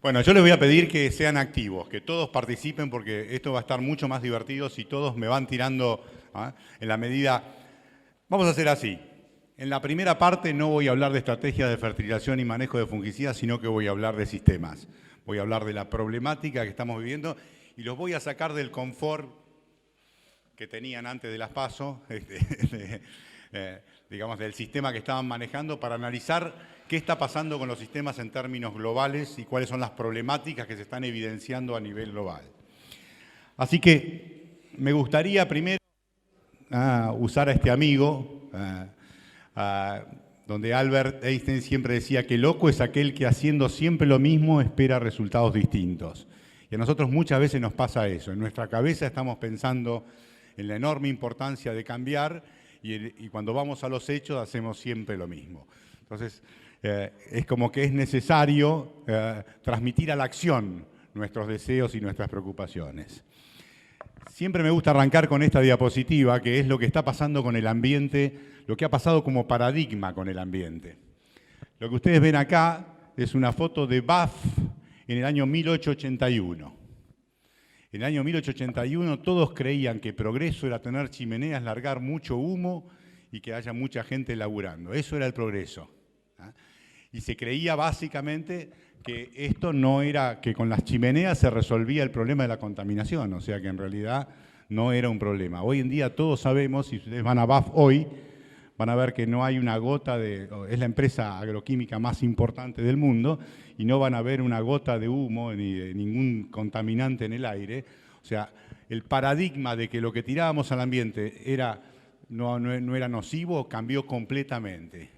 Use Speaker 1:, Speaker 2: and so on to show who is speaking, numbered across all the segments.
Speaker 1: Bueno, yo les voy a pedir que sean activos, que todos participen porque esto va a estar mucho más divertido si todos me van tirando en la medida. Vamos a hacer así. En la primera parte no voy a hablar de estrategias de fertilización y manejo de fungicidas, sino que voy a hablar de sistemas. Voy a hablar de la problemática que estamos viviendo y los voy a sacar del confort que tenían antes de las PASO, digamos, del sistema que estaban manejando para analizar qué está pasando con los sistemas en términos globales y cuáles son las problemáticas que se están evidenciando a nivel global. Así que me gustaría primero usar a este amigo, donde Albert Einstein siempre decía que loco es aquel que haciendo siempre lo mismo espera resultados distintos. Y a nosotros muchas veces nos pasa eso. En nuestra cabeza estamos pensando en la enorme importancia de cambiar y cuando vamos a los hechos hacemos siempre lo mismo. Entonces, es como que es necesario transmitir a la acción nuestros deseos y nuestras preocupaciones. Siempre me gusta arrancar con esta diapositiva, que es lo que está pasando con el ambiente, lo que ha pasado como paradigma con el ambiente. Lo que ustedes ven acá es una foto de Bath en el año 1881. En el año 1881 todos creían que progreso era tener chimeneas, largar mucho humo y que haya mucha gente laburando. Eso era el progreso. Y se creía básicamente que esto no era, que con las chimeneas se resolvía el problema de la contaminación, o sea que en realidad no era un problema. Hoy en día todos sabemos, si ustedes van a BAF hoy, van a ver que no hay una gota es la empresa agroquímica más importante del mundo, y no van a ver una gota de humo ni de ningún contaminante en el aire. O sea, el paradigma de que lo que tirábamos al ambiente no era nocivo cambió completamente.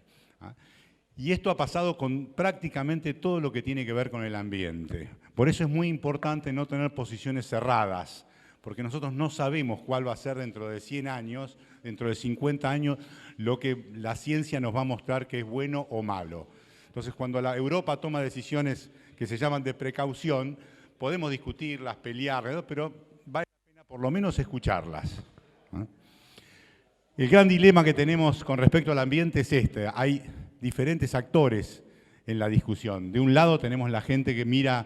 Speaker 1: Y esto ha pasado con prácticamente todo lo que tiene que ver con el ambiente. Por eso es muy importante no tener posiciones cerradas, porque nosotros no sabemos cuál va a ser dentro de 100 años, dentro de 50 años, lo que la ciencia nos va a mostrar que es bueno o malo. Entonces, cuando la Europa toma decisiones que se llaman de precaución, podemos discutirlas, pelear, pero vale la pena por lo menos escucharlas. El gran dilema que tenemos con respecto al ambiente es este. Hay diferentes actores en la discusión. De un lado tenemos la gente que mira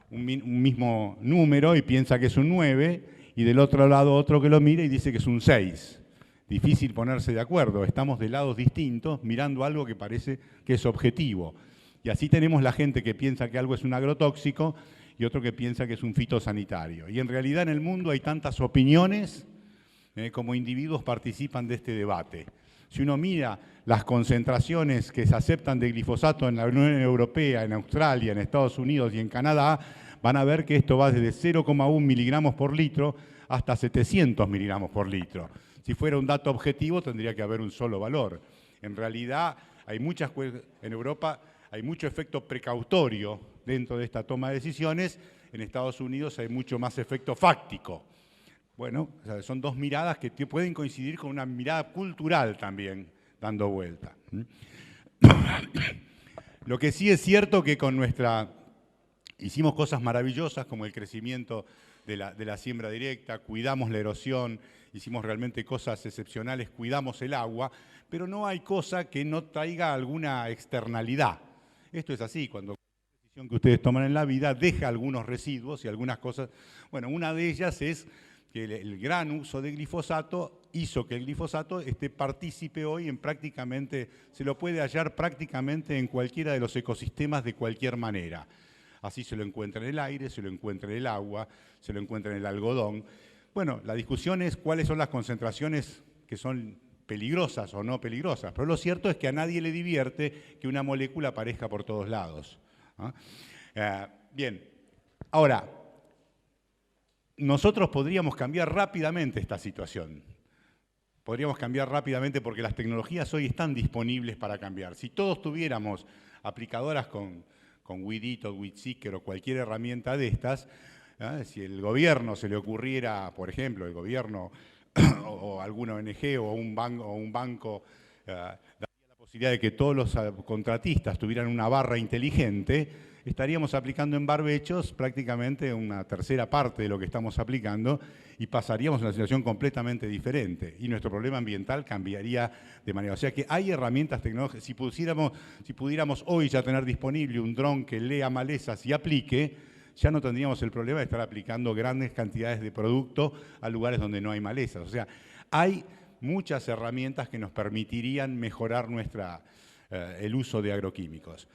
Speaker 1: un mismo número y piensa que es un 9, y del otro lado otro que lo mira y dice que es un 6. Difícil ponerse de acuerdo, estamos de lados distintos mirando algo que parece que es objetivo. Y así tenemos la gente que piensa que algo es un agrotóxico y otro que piensa que es un fitosanitario. Y en realidad en el mundo hay tantas opiniones como individuos participan de este debate. Si uno mira las concentraciones que se aceptan de glifosato en la Unión Europea, en Australia, en Estados Unidos y en Canadá, van a ver que esto va desde 0,1 miligramos por litro hasta 700 miligramos por litro. Si fuera un dato objetivo, tendría que haber un solo valor. En realidad, en Europa hay mucho efecto precautorio dentro de esta toma de decisiones. En Estados Unidos hay mucho más efecto fáctico. Bueno, son dos miradas que pueden coincidir con una mirada cultural también, dando vuelta. Lo que sí es cierto que hicimos cosas maravillosas como el crecimiento de la siembra directa, cuidamos la erosión, hicimos realmente cosas excepcionales, cuidamos el agua, pero no hay cosa que no traiga alguna externalidad. Esto es así, cuando la decisión que ustedes toman en la vida deja algunos residuos y algunas cosas. Bueno, una de ellas es que el gran uso de glifosato hizo que el glifosato esté partícipe hoy se lo puede hallar prácticamente en cualquiera de los ecosistemas de cualquier manera. Así se lo encuentra en el aire, se lo encuentra en el agua, se lo encuentra en el algodón. Bueno, la discusión es cuáles son las concentraciones que son peligrosas o no peligrosas, pero lo cierto es que a nadie le divierte que una molécula aparezca por todos lados. Bien, ahora, nosotros podríamos cambiar rápidamente esta situación. Podríamos cambiar rápidamente porque las tecnologías hoy están disponibles para cambiar. Si todos tuviéramos aplicadoras con Weedit o Weedseeker o cualquier herramienta de estas, si el gobierno se le ocurriera, por ejemplo, el gobierno o alguna ONG o un banco daría la posibilidad posibilidad de que todos los contratistas tuvieran una barra inteligente, estaríamos aplicando en barbechos prácticamente una tercera parte de lo que estamos aplicando y pasaríamos a una situación completamente diferente. Y nuestro problema ambiental cambiaría de manera. O sea que hay herramientas tecnológicas. Si pudiéramos hoy ya tener disponible un dron que lea malezas y aplique, ya no tendríamos el problema de estar aplicando grandes cantidades de producto a lugares donde no hay malezas. O sea, hay muchas herramientas que nos permitirían mejorar el uso de agroquímicos.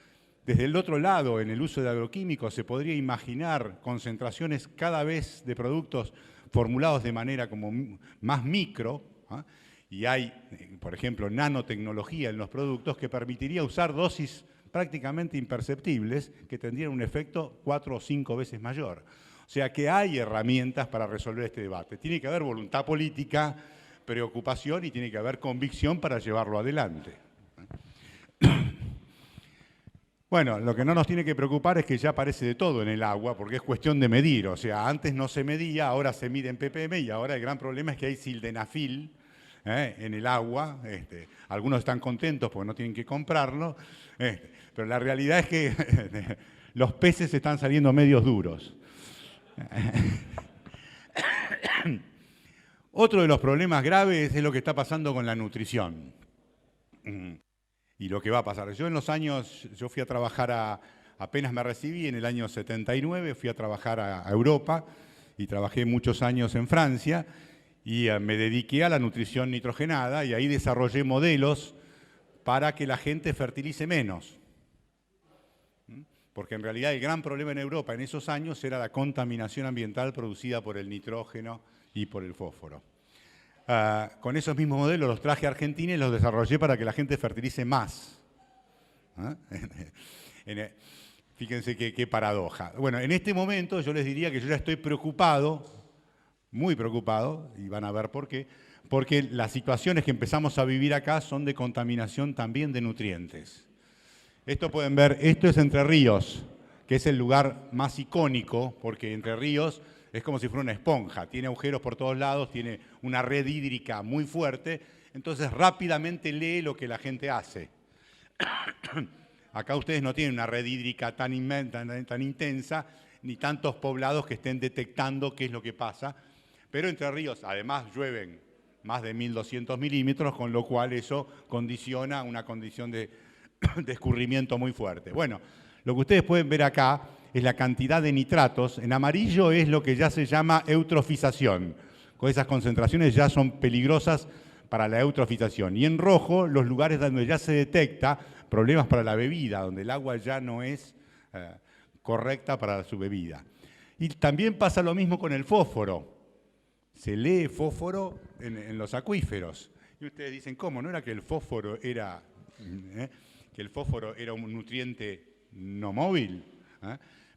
Speaker 1: Desde el otro lado, en el uso de agroquímicos, se podría imaginar concentraciones cada vez de productos formulados de manera como más micro, ¿ah? Y hay, por ejemplo, nanotecnología en los productos que permitiría usar dosis prácticamente imperceptibles que tendrían un efecto 4 o 5 veces mayor. O sea que hay herramientas para resolver este debate. Tiene que haber voluntad política, preocupación y tiene que haber convicción para llevarlo adelante. Bueno, lo que no nos tiene que preocupar es que ya aparece de todo en el agua, porque es cuestión de medir. O sea, antes no se medía, ahora se mide en ppm y ahora el gran problema es que hay sildenafil en el agua. Algunos están contentos porque no tienen que comprarlo, pero la realidad es que los peces están saliendo medios duros. Otro de los problemas graves es lo que está pasando con la nutrición. Y lo que va a pasar. Yo fui a trabajar apenas me recibí, en el año 79, fui a trabajar a Europa y trabajé muchos años en Francia y me dediqué a la nutrición nitrogenada y ahí desarrollé modelos para que la gente fertilice menos. Porque en realidad el gran problema en Europa en esos años era la contaminación ambiental producida por el nitrógeno y por el fósforo. Con esos mismos modelos los traje a Argentina y los desarrollé para que la gente fertilice más. Fíjense qué paradoja. Bueno, en este momento yo les diría que yo ya estoy preocupado, muy preocupado, y van a ver por qué, porque las situaciones que empezamos a vivir acá son de contaminación también de nutrientes. Esto pueden ver, esto es Entre Ríos, que es el lugar más icónico, porque Entre Ríos es como si fuera una esponja, tiene agujeros por todos lados, tiene una red hídrica muy fuerte, entonces rápidamente lee lo que la gente hace. Acá ustedes no tienen una red hídrica tan intensa, ni tantos poblados que estén detectando qué es lo que pasa, pero Entre Ríos además llueven más de 1.200 milímetros, con lo cual eso condiciona una condición de escurrimiento muy fuerte. Bueno, lo que ustedes pueden ver acá es la cantidad de nitratos. En amarillo es lo que ya se llama eutrofización. Con esas concentraciones ya son peligrosas para la eutrofización. Y en rojo, los lugares donde ya se detecta problemas para la bebida, donde el agua ya no es correcta para su bebida. Y también pasa lo mismo con el fósforo. Se lee fósforo en los acuíferos. Y ustedes dicen, ¿cómo? ¿No era que el fósforo era, un nutriente no móvil?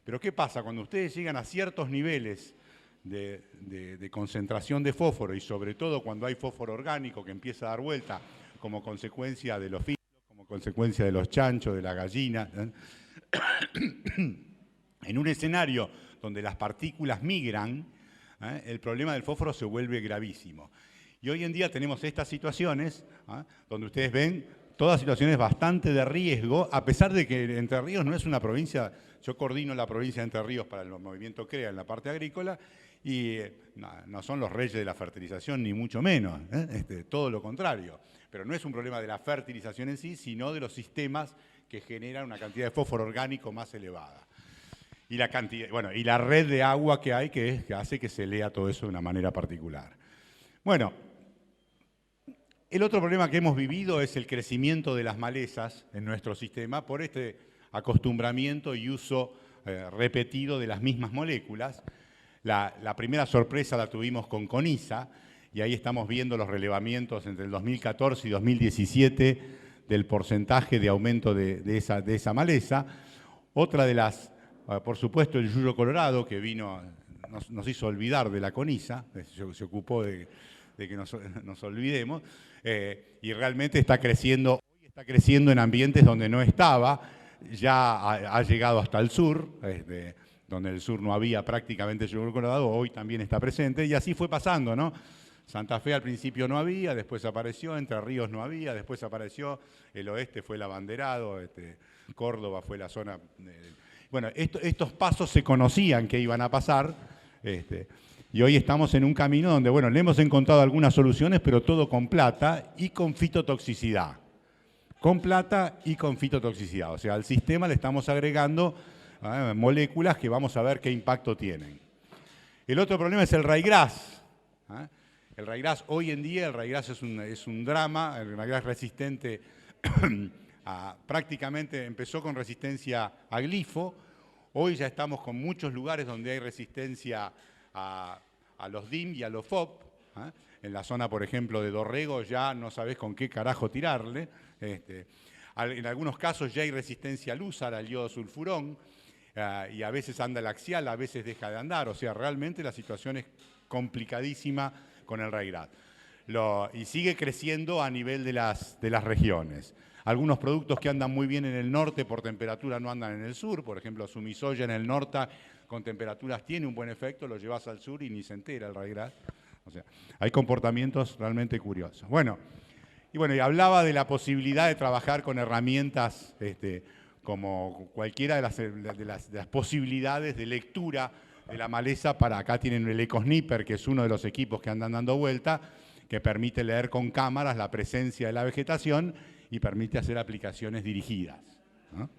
Speaker 1: Pero ¿qué pasa? Cuando ustedes llegan a ciertos niveles de concentración de fósforo y sobre todo cuando hay fósforo orgánico que empieza a dar vuelta como consecuencia de los filos, como consecuencia de los chanchos, de la gallina, en un escenario donde las partículas migran, el problema del fósforo se vuelve gravísimo. Y hoy en día tenemos estas situaciones donde ustedes ven todas situaciones bastante de riesgo, a pesar de que Entre Ríos no es una provincia. Yo coordino la provincia de Entre Ríos para el movimiento CREA en la parte agrícola y no son los reyes de la fertilización, ni mucho menos, todo lo contrario. Pero no es un problema de la fertilización en sí, sino de los sistemas que generan una cantidad de fósforo orgánico más elevada. Y la red de agua que hay que hace que se lea todo eso de una manera particular. Bueno, el otro problema que hemos vivido es el crecimiento de las malezas en nuestro sistema por este acostumbramiento y uso repetido de las mismas moléculas. La primera sorpresa la tuvimos con Conisa y ahí estamos viendo los relevamientos entre el 2014 y 2017 del porcentaje de aumento de esa maleza. Otra de las, por supuesto, el yuyo colorado que nos hizo olvidar de la Conisa, se ocupó de que nos olvidemos, y realmente está creciendo en ambientes donde no estaba, ya ha llegado hasta el sur, donde el sur no había prácticamente yuyo colorado, hoy también está presente, y así fue pasando, ¿no? Santa Fe al principio no había, después apareció, Entre Ríos no había, después apareció, el oeste fue el abanderado, Córdoba fue la zona... bueno, estos pasos se conocían que iban a pasar, y hoy estamos en un camino donde, bueno, le hemos encontrado algunas soluciones, pero todo con plata y con fitotoxicidad. Con plata y con fitotoxicidad. O sea, al sistema le estamos agregando moléculas que vamos a ver qué impacto tienen. El otro problema es el ryegrass. El ryegrass, hoy en día, el ryegrass es un drama, el ryegrass resistente prácticamente empezó con resistencia a glifo. Hoy ya estamos con muchos lugares donde hay resistencia a los DIM y a los FOP. En la zona, por ejemplo, de Dorrego ya no sabés con qué carajo tirarle. En algunos casos ya hay resistencia al úsar, al yodo sulfurón, y a veces anda el axial, a veces deja de andar. O sea, realmente la situación es complicadísima con el ryegrass. Y sigue creciendo a nivel de las regiones. Algunos productos que andan muy bien en el norte por temperatura no andan en el sur. Por ejemplo, sumisoya en el norte con temperaturas tiene un buen efecto, lo llevas al sur y ni se entera el ryegrass. O sea, hay comportamientos realmente curiosos. Y hablaba de la posibilidad de trabajar con herramientas como cualquiera de las posibilidades de lectura de la maleza. Acá tienen el EcoSnipper, que es uno de los equipos que andan dando vuelta, que permite leer con cámaras la presencia de la vegetación y permite hacer aplicaciones dirigidas, ¿no?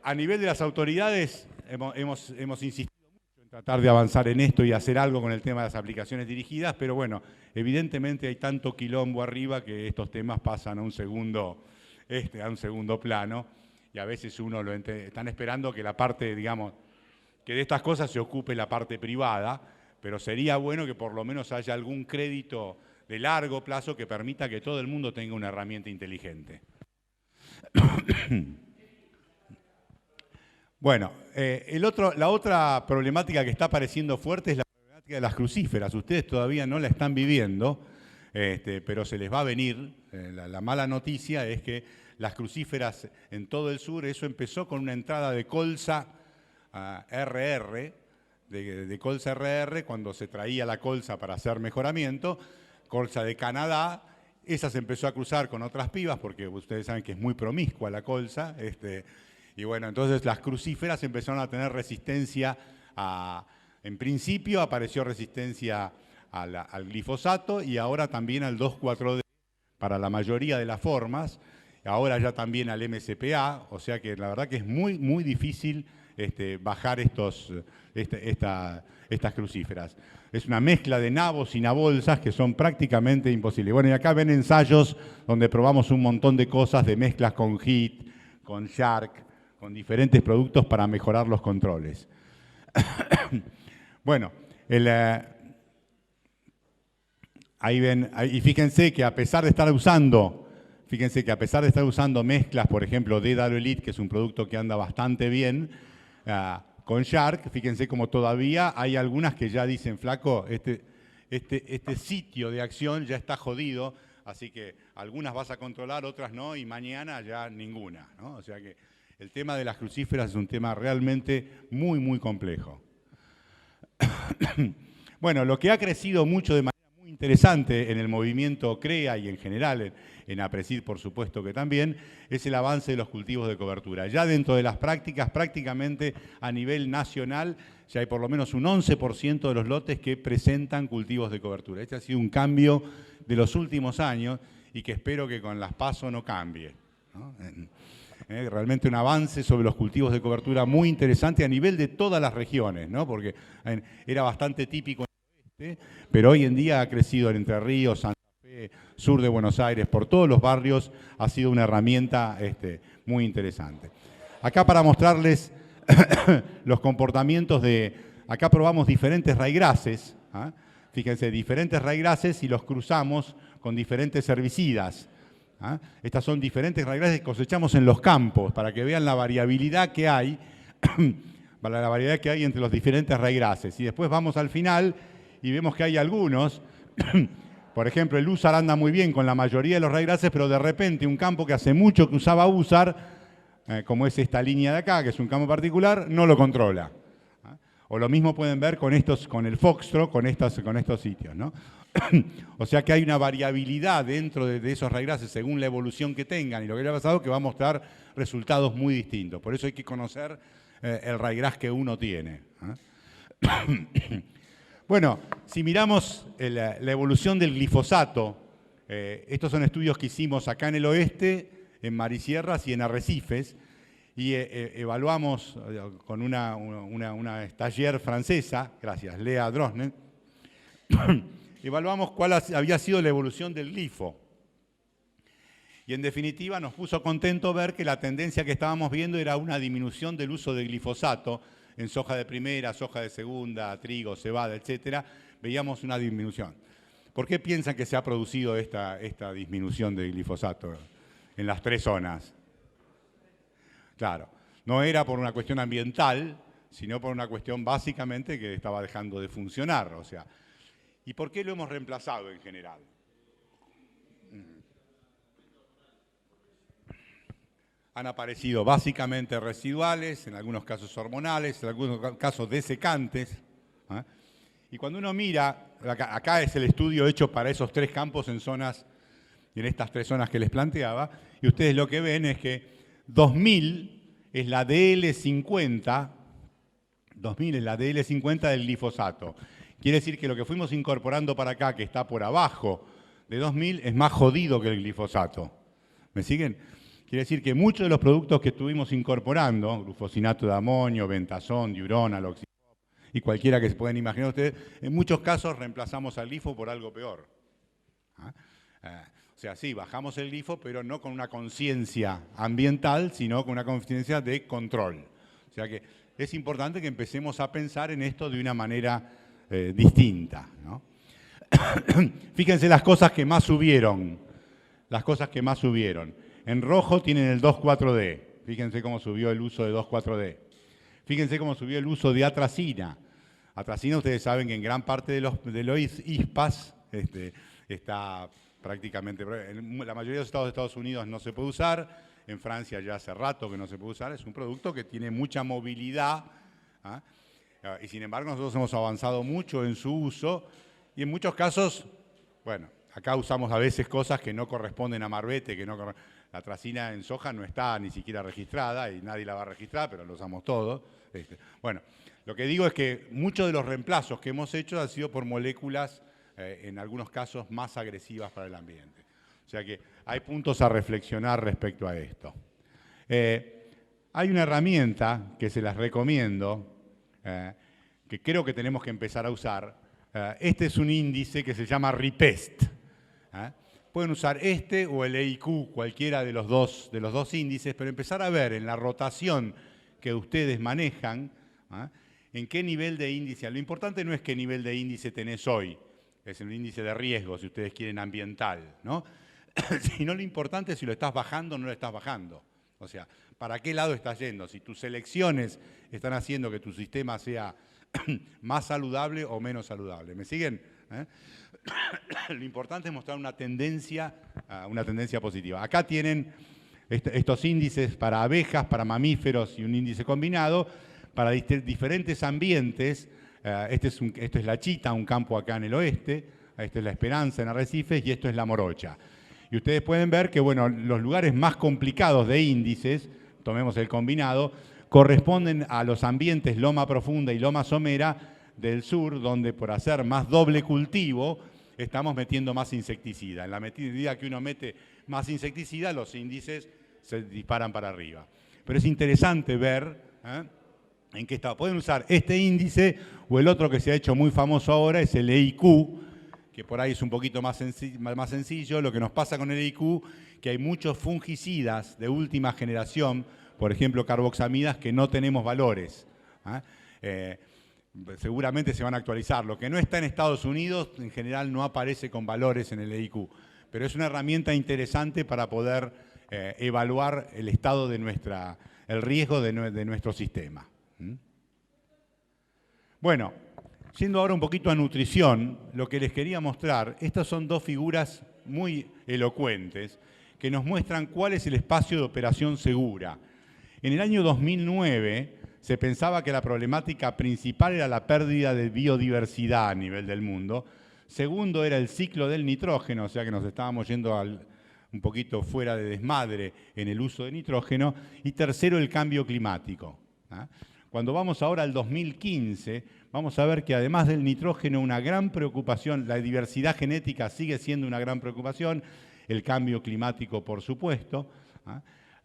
Speaker 1: A nivel de las autoridades hemos insistido mucho en tratar de avanzar en esto y hacer algo con el tema de las aplicaciones dirigidas, pero bueno, evidentemente hay tanto quilombo arriba que estos temas pasan a un segundo plano, y a veces están esperando que la parte, digamos, que de estas cosas se ocupe la parte privada, pero sería bueno que por lo menos haya algún crédito de largo plazo que permita que todo el mundo tenga una herramienta inteligente. Bueno, la otra problemática que está apareciendo fuerte es la problemática de las crucíferas. Ustedes todavía no la están viviendo, pero se les va a venir. La mala noticia es que las crucíferas en todo el sur, eso empezó con una entrada de colza RR, de colza RR, cuando se traía la colza para hacer mejoramiento, colza de Canadá. Esa se empezó a cruzar con otras pibas, porque ustedes saben que es muy promiscua la colza, y bueno, entonces las crucíferas empezaron a tener resistencia en principio apareció resistencia al glifosato y ahora también al 2,4-D para la mayoría de las formas, ahora ya también al MSPA, o sea que la verdad que es muy, muy difícil bajar estas crucíferas. Es una mezcla de nabos y nabolsas que son prácticamente imposibles. Bueno, y acá ven ensayos donde probamos un montón de cosas, de mezclas con HIT, con Shark, con diferentes productos para mejorar los controles. Bueno, ahí ven, y fíjense que a pesar de estar usando mezclas, por ejemplo, de Elite, que es un producto que anda bastante bien, con Shark, fíjense como todavía hay algunas que ya dicen, flaco, este sitio de acción ya está jodido, así que algunas vas a controlar, otras no, y mañana ya ninguna, ¿no? O sea que el tema de las crucíferas es un tema realmente muy, muy complejo. Bueno, lo que ha crecido mucho de manera muy interesante en el movimiento CREA y en general en APRESID, por supuesto que también, es el avance de los cultivos de cobertura. Ya dentro de las prácticas, prácticamente a nivel nacional, ya hay por lo menos un 11% de los lotes que presentan cultivos de cobertura. Este ha sido un cambio de los últimos años y que espero que con las PASO no cambie, ¿no? Realmente un avance sobre los cultivos de cobertura muy interesante a nivel de todas las regiones, ¿no? Porque era bastante típico en el oeste, pero hoy en día ha crecido en Entre Ríos, Santa Fe, sur de Buenos Aires, por todos los barrios, ha sido una herramienta muy interesante. Acá para mostrarles los comportamientos acá probamos diferentes ryegrasses, ¿ah? Fíjense, diferentes ryegrasses y los cruzamos con diferentes herbicidas. ¿Ah? Estas son diferentes ryegrasses que cosechamos en los campos para que vean la variabilidad que hay, entre los diferentes ryegrasses. Y después vamos al final y vemos que hay algunos, por ejemplo, el úsar anda muy bien con la mayoría de los ryegrasses, pero de repente un campo que hace mucho que usaba úsar, como es esta línea de acá, que es un campo particular, no lo controla. ¿Ah? O lo mismo pueden ver con el Foxtrot, con estos sitios, ¿no? O sea que hay una variabilidad dentro de esos ryegrasses según la evolución que tengan y lo que haya pasado que va a mostrar resultados muy distintos. Por eso hay que conocer el ryegrass que uno tiene. Bueno, si miramos la evolución del glifosato, estos son estudios que hicimos acá en el oeste, en Marisierras y en Arrecifes, y evaluamos con una stagiaire francesa, gracias, Lea Drosnen, evaluamos cuál había sido la evolución del glifo. Y en definitiva nos puso contento ver que la tendencia que estábamos viendo era una disminución del uso de glifosato en soja de primera, soja de segunda, trigo, cebada, etcétera. Veíamos una disminución. ¿Por qué piensan que se ha producido esta disminución del glifosato en las 3 zonas? Claro, no era por una cuestión ambiental, sino por una cuestión básicamente que estaba dejando de funcionar. O sea, ¿y por qué lo hemos reemplazado en general? Han aparecido básicamente residuales, en algunos casos hormonales, en algunos casos desecantes. Y cuando uno mira, acá es el estudio hecho para esos 3 campos en estas 3 zonas que les planteaba, y ustedes lo que ven es que 2000 es la DL50, 2000 es la DL50 del glifosato. Quiere decir que lo que fuimos incorporando para acá, que está por abajo de 2000, es más jodido que el glifosato. ¿Me siguen? Quiere decir que muchos de los productos que estuvimos incorporando, glufosinato de amonio, bentazón, diurona, loxipop, y cualquiera que se puedan imaginar ustedes, en muchos casos reemplazamos al glifo por algo peor. O sea, sí, bajamos el glifo, pero no con una conciencia ambiental, sino con una conciencia de control. O sea que es importante que empecemos a pensar en esto de una manera distinta, ¿no? Fíjense las cosas que más subieron. Las cosas que más subieron. En rojo tienen el 2,4-D. Fíjense cómo subió el uso de 2,4-D. Fíjense cómo subió el uso de atracina. Atracina, ustedes saben que en gran parte de los ISPAS está prácticamente, en la mayoría de los estados de Estados Unidos no se puede usar, en Francia ya hace rato que no se puede usar, es un producto que tiene mucha movilidad, y sin embargo nosotros hemos avanzado mucho en su uso, y en muchos casos, bueno, acá usamos a veces cosas que no corresponden a Marbete, la atracina en soja no está ni siquiera registrada, y nadie la va a registrar, pero lo usamos todos. Bueno, lo que digo es que muchos de los reemplazos que hemos hecho han sido por moléculas en algunos casos más agresivas para el ambiente. O sea que hay puntos a reflexionar respecto a esto. Hay una herramienta que se las recomiendo, que creo que tenemos que empezar a usar. Este es un índice que se llama RIPEST. Pueden usar este o el EIQ, cualquiera de los dos índices, pero empezar a ver en la rotación que ustedes manejan, en qué nivel de índice. Lo importante no es qué nivel de índice tenés hoy, es el índice de riesgo, si ustedes quieren ambiental, ¿no? Sino lo importante es si lo estás bajando o no lo estás bajando. O sea, ¿para qué lado estás yendo? Si tus elecciones están haciendo que tu sistema sea más saludable o menos saludable. ¿Me siguen? Lo importante es mostrar una tendencia positiva. Acá tienen estos índices para abejas, para mamíferos y un índice combinado para diferentes ambientes. Esto es la Chita, un campo acá en el oeste, esto es la Esperanza en Arrecifes y esto es la Morocha. Y ustedes pueden ver que bueno, los lugares más complicados de índices, tomemos el combinado, corresponden a los ambientes Loma Profunda y Loma Somera del sur, donde por hacer más doble cultivo estamos metiendo más insecticida. En la medida que uno mete más insecticida, los índices se disparan para arriba. Pero es interesante ver en qué estado. Pueden usar este índice o el otro que se ha hecho muy famoso ahora, es el EIQ, que por ahí es un poquito más sencillo. Lo que nos pasa con el EIQ, que hay muchos fungicidas de última generación, por ejemplo carboxamidas, que no tenemos valores. Seguramente se van a actualizar. Lo que no está en Estados Unidos, en general no aparece con valores en el EIQ, pero es una herramienta interesante para poder evaluar el estado de el riesgo de nuestro sistema. Bueno, yendo ahora un poquito a nutrición, lo que les quería mostrar, estas son dos figuras muy elocuentes que nos muestran cuál es el espacio de operación segura. En el año 2009 se pensaba que la problemática principal era la pérdida de biodiversidad a nivel del mundo. Segundo era el ciclo del nitrógeno, o sea que nos estábamos yendo un poquito fuera de desmadre en el uso de nitrógeno. Y tercero, el cambio climático. Cuando vamos ahora al 2015, vamos a ver que además del nitrógeno, una gran preocupación, la diversidad genética sigue siendo una gran preocupación, el cambio climático, por supuesto,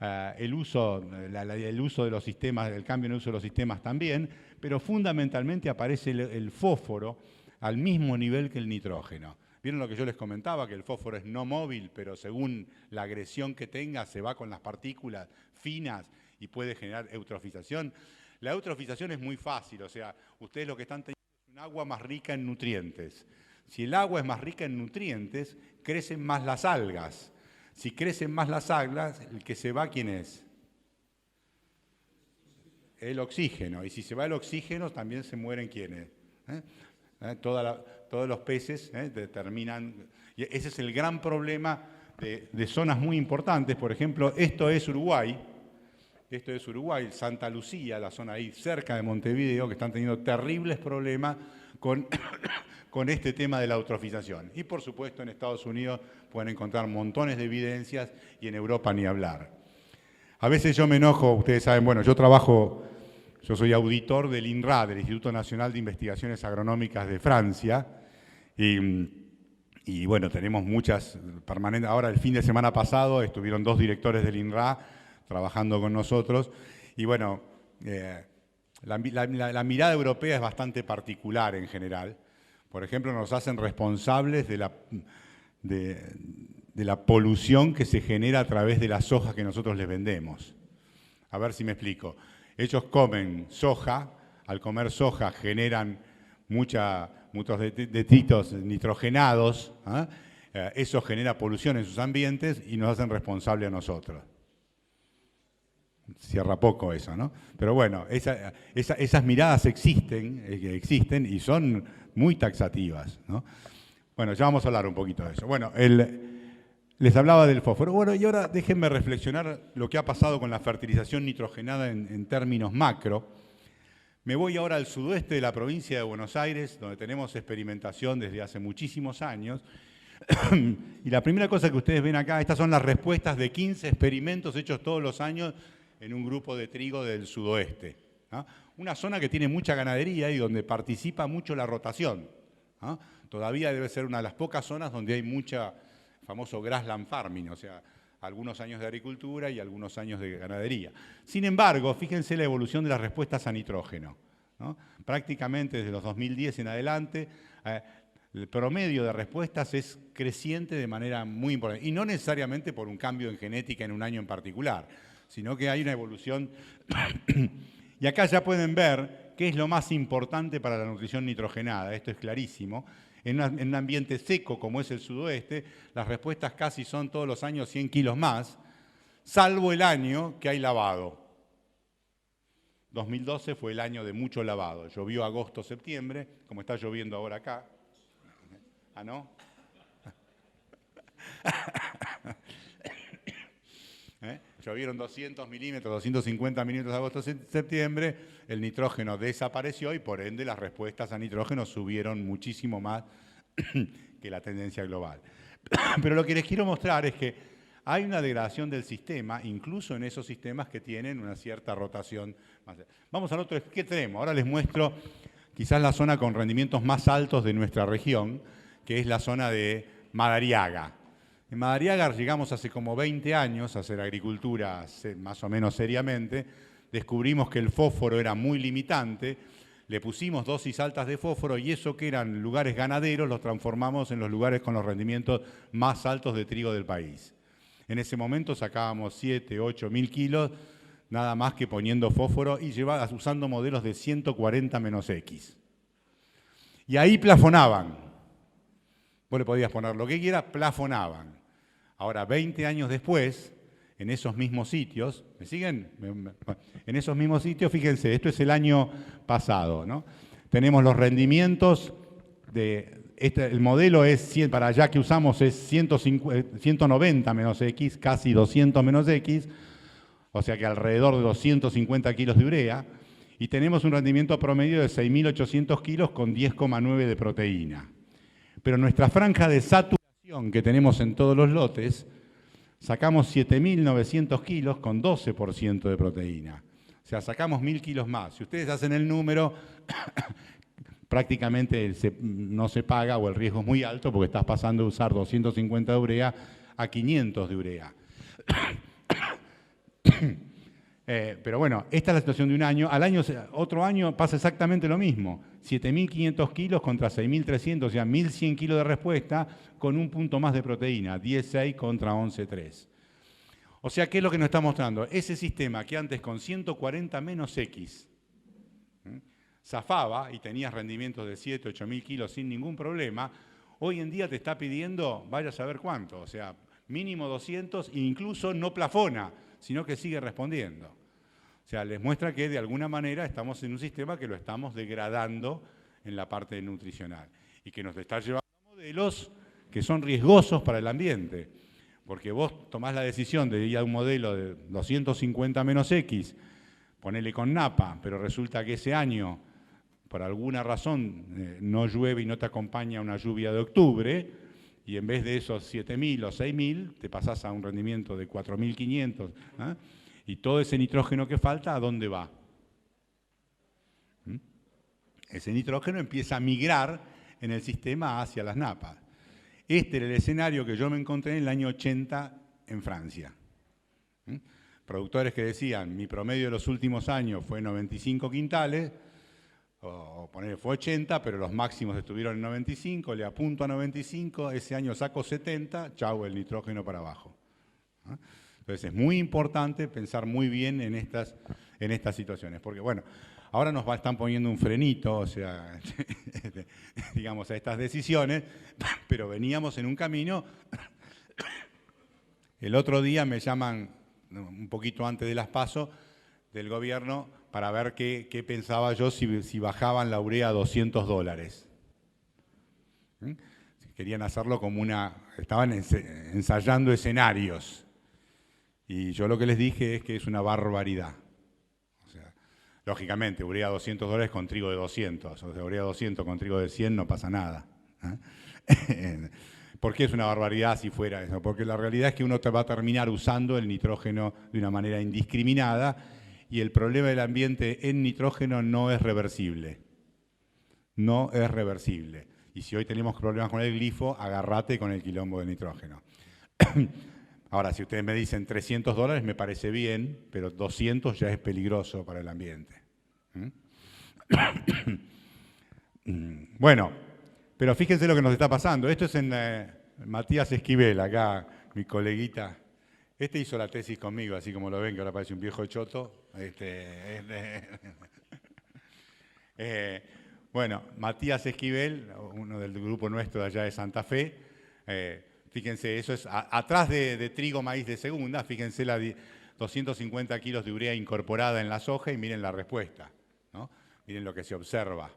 Speaker 1: el uso de los sistemas, el cambio en el uso de los sistemas también, pero fundamentalmente aparece el fósforo al mismo nivel que el nitrógeno. ¿Vieron lo que yo les comentaba? Que el fósforo es no móvil, pero según la agresión que tenga, se va con las partículas finas y puede generar eutrofización. La eutrofización es muy fácil, o sea, ustedes lo que están teniendo es un agua más rica en nutrientes. Si el agua es más rica en nutrientes, crecen más las algas. Si crecen más las algas, el que se va, ¿quién es? El oxígeno. Y si se va el oxígeno, también se mueren ¿quiénes? Todos los peces determinan. Y ese es el gran problema de zonas muy importantes. Por ejemplo, esto es Uruguay. Esto es Uruguay, Santa Lucía, la zona ahí cerca de Montevideo, que están teniendo terribles problemas con este tema de la eutrofización. Y por supuesto en Estados Unidos pueden encontrar montones de evidencias y en Europa ni hablar. A veces yo me enojo, ustedes saben, bueno, yo soy auditor del INRA, del Instituto Nacional de Investigaciones Agronómicas de Francia, y bueno, tenemos muchas permanentes. Ahora el fin de semana pasado estuvieron 2 directores del INRA trabajando con nosotros, y bueno, la mirada europea es bastante particular en general. Por ejemplo, nos hacen responsables de la polución que se genera a través de la soja que nosotros les vendemos. A ver si me explico. Ellos comen soja, al comer soja generan muchos detritos nitrogenados, eso genera polución en sus ambientes y nos hacen responsables a nosotros. Cierra poco eso, ¿no? Pero bueno, esas miradas existen y son muy taxativas, ¿no? Bueno, ya vamos a hablar un poquito de eso. Bueno, les hablaba del fósforo. Bueno, y ahora déjenme reflexionar lo que ha pasado con la fertilización nitrogenada en términos macro. Me voy ahora al sudoeste de la provincia de Buenos Aires, donde tenemos experimentación desde hace muchísimos años. Y la primera cosa que ustedes ven acá, estas son las respuestas de 15 experimentos hechos todos los años en un grupo de trigo del sudoeste, ¿no? Una zona que tiene mucha ganadería y donde participa mucho la rotación, ¿no? Todavía debe ser una de las pocas zonas donde hay mucha famoso grassland farming, o sea, algunos años de agricultura y algunos años de ganadería. Sin embargo, fíjense la evolución de las respuestas a nitrógeno, ¿no? Prácticamente desde los 2010 en adelante, el promedio de respuestas es creciente de manera muy importante, y no necesariamente por un cambio en genética en un año en particular, sino que hay una evolución. Y acá ya pueden ver qué es lo más importante para la nutrición nitrogenada. Esto es clarísimo. En un ambiente seco como es el sudoeste, las respuestas casi son todos los años 100 kilos más, salvo el año que hay lavado. 2012 fue el año de mucho lavado. Llovió agosto, septiembre, como está lloviendo ahora acá. ¿Ah, no? Llovieron 200 milímetros, 250 milímetros de agosto, septiembre, el nitrógeno desapareció y por ende las respuestas a nitrógeno subieron muchísimo más que la tendencia global. Pero lo que les quiero mostrar es que hay una degradación del sistema, incluso en esos sistemas que tienen una cierta rotación. Vamos al otro, ¿qué tenemos? Ahora les muestro quizás la zona con rendimientos más altos de nuestra región, que es la zona de Madariaga. En Madariaga llegamos hace como 20 años a hacer agricultura más o menos seriamente, descubrimos que el fósforo era muy limitante, le pusimos dosis altas de fósforo y eso que eran lugares ganaderos los transformamos en los lugares con los rendimientos más altos de trigo del país. En ese momento sacábamos 7, 8 mil kilos, nada más que poniendo fósforo y usando modelos de 140-X. Y ahí plafonaban. Vos le podías poner lo que quieras, plafonaban. Ahora, 20 años después, en esos mismos sitios, ¿me siguen? En esos mismos sitios, fíjense, esto es el año pasado, ¿no? Tenemos los rendimientos el modelo es, para allá que usamos es 190-X, casi 200-X, o sea que alrededor de 250 kilos de urea. y tenemos un rendimiento promedio de 6.800 kilos con 10,9 de proteína. Pero nuestra franja de saturación que tenemos en todos los lotes, sacamos 7.900 kilos con 12% de proteína. O sea, sacamos 1.000 kilos más. Si ustedes hacen el número, prácticamente no se paga o el riesgo es muy alto porque estás pasando de usar 250 de urea a 500 de urea. Pero bueno, esta es la situación de un año. Otro año pasa exactamente lo mismo. 7.500 kilos contra 6.300, o sea, 1.100 kilos de respuesta con un punto más de proteína, 10,6 contra 11,3. O sea, ¿qué es lo que nos está mostrando? Ese sistema que antes con 140 menos X zafaba y tenías rendimientos de 7, 8.000 kilos sin ningún problema, hoy en día te está pidiendo, vaya a saber cuánto, o sea, mínimo 200 e incluso no plafona, sino que sigue respondiendo. O sea, les muestra que de alguna manera estamos en un sistema que lo estamos degradando en la parte nutricional y que nos está llevando a modelos que son riesgosos para el ambiente. Porque vos tomás la decisión de ir a un modelo de 250 menos X, ponele con napa, pero resulta que ese año, por alguna razón, no llueve y no te acompaña una lluvia de octubre, y en vez de esos 7.000 o 6.000, te pasás a un rendimiento de 4.500, ¿eh? Y todo ese nitrógeno que falta, ¿a dónde va? Ese nitrógeno empieza a migrar en el sistema hacia las napas. Este era el escenario que yo me encontré en el año 80 en Francia. Productores que decían, mi promedio de los últimos años fue 95 quintales, o poner fue 80, pero los máximos estuvieron en 95, le apunto a 95, ese año saco 70, chau, el nitrógeno para abajo. Entonces es muy importante pensar muy bien en estas situaciones, porque bueno, ahora nos están poniendo un frenito, o sea, digamos, a estas decisiones, pero veníamos en un camino. El otro día me llaman, un poquito antes de las PASO, del gobierno para ver qué pensaba yo si bajaban la urea a $200. Querían hacerlo como estaban ensayando escenarios. Y yo lo que les dije es que es una barbaridad. O sea, lógicamente, urea $200 con trigo de 200. O sea, urea 200 con trigo de 100 no pasa nada. ¿Por qué es una barbaridad si fuera eso? Porque la realidad es que uno va a terminar usando el nitrógeno de una manera indiscriminada y el problema del ambiente en nitrógeno no es reversible. No es reversible. Y si hoy tenemos problemas con el glifo, agárrate con el quilombo del nitrógeno. Ahora, si ustedes me dicen $300, me parece bien, pero 200 ya es peligroso para el ambiente. Bueno, pero fíjense lo que nos está pasando. Esto es en Matías Esquivel, acá, mi coleguita. Este hizo la tesis conmigo, así como lo ven, que ahora parece un viejo choto. Bueno, Matías Esquivel, uno del grupo nuestro de allá de Santa Fe. Fíjense, eso es atrás de trigo, maíz de segunda, fíjense 250 kilos de urea incorporada en la soja y miren la respuesta, ¿no? Miren lo que se observa.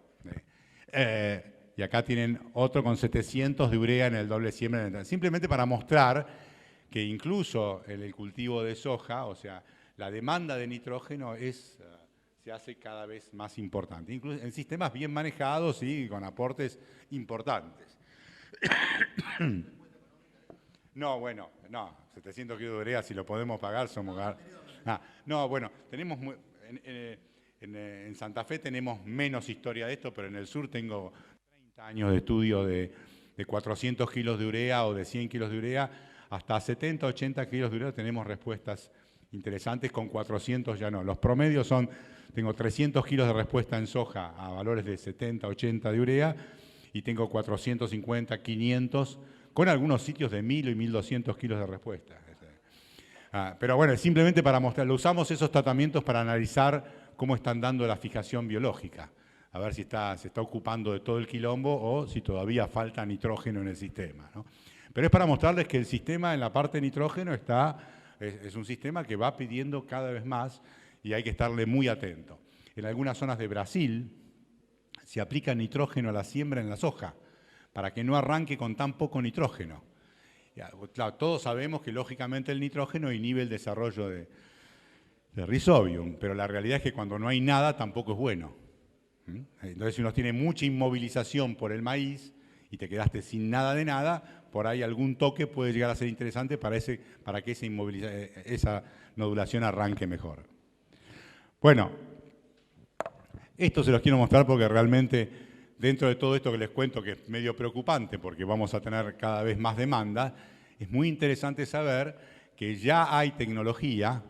Speaker 1: Y acá tienen otro con 700 de urea en el doble siembra. Simplemente para mostrar que incluso en el cultivo de soja, o sea, la demanda de nitrógeno se hace cada vez más importante, incluso en sistemas bien manejados y con aportes importantes. No, bueno, no, 700 kilos de urea, si lo podemos pagar, somos... no, bueno, tenemos... En Santa Fe tenemos menos historia de esto, pero en el sur tengo 30 años de estudio de 400 kilos de urea o de 100 kilos de urea, hasta 70, 80 kilos de urea tenemos respuestas interesantes, con 400 ya no. Los promedios son, tengo 300 kilos de respuesta en soja a valores de 70, 80 de urea, y tengo 450, 500, con algunos sitios de 1.000 y 1.200 kilos de respuesta. Pero bueno, simplemente para mostrarlo, usamos esos tratamientos para analizar cómo están dando la fijación biológica, a ver si se está ocupando de todo el quilombo o si todavía falta nitrógeno en el sistema, ¿no? Pero es para mostrarles que el sistema en la parte de nitrógeno es un sistema que va pidiendo cada vez más y hay que estarle muy atento. En algunas zonas de Brasil se aplica nitrógeno a la siembra en la soja para que no arranque con tan poco nitrógeno. Claro, todos sabemos que lógicamente el nitrógeno inhibe el desarrollo de de Rhizobium, pero la realidad es que cuando no hay nada tampoco es bueno. Entonces, si uno tiene mucha inmovilización por el maíz y te quedaste sin nada de nada, por ahí algún toque puede llegar a ser interesante para que esa nodulación arranque mejor. Bueno, esto se los quiero mostrar porque realmente dentro de todo esto que les cuento, que es medio preocupante porque vamos a tener cada vez más demanda, es muy interesante saber que ya hay tecnología,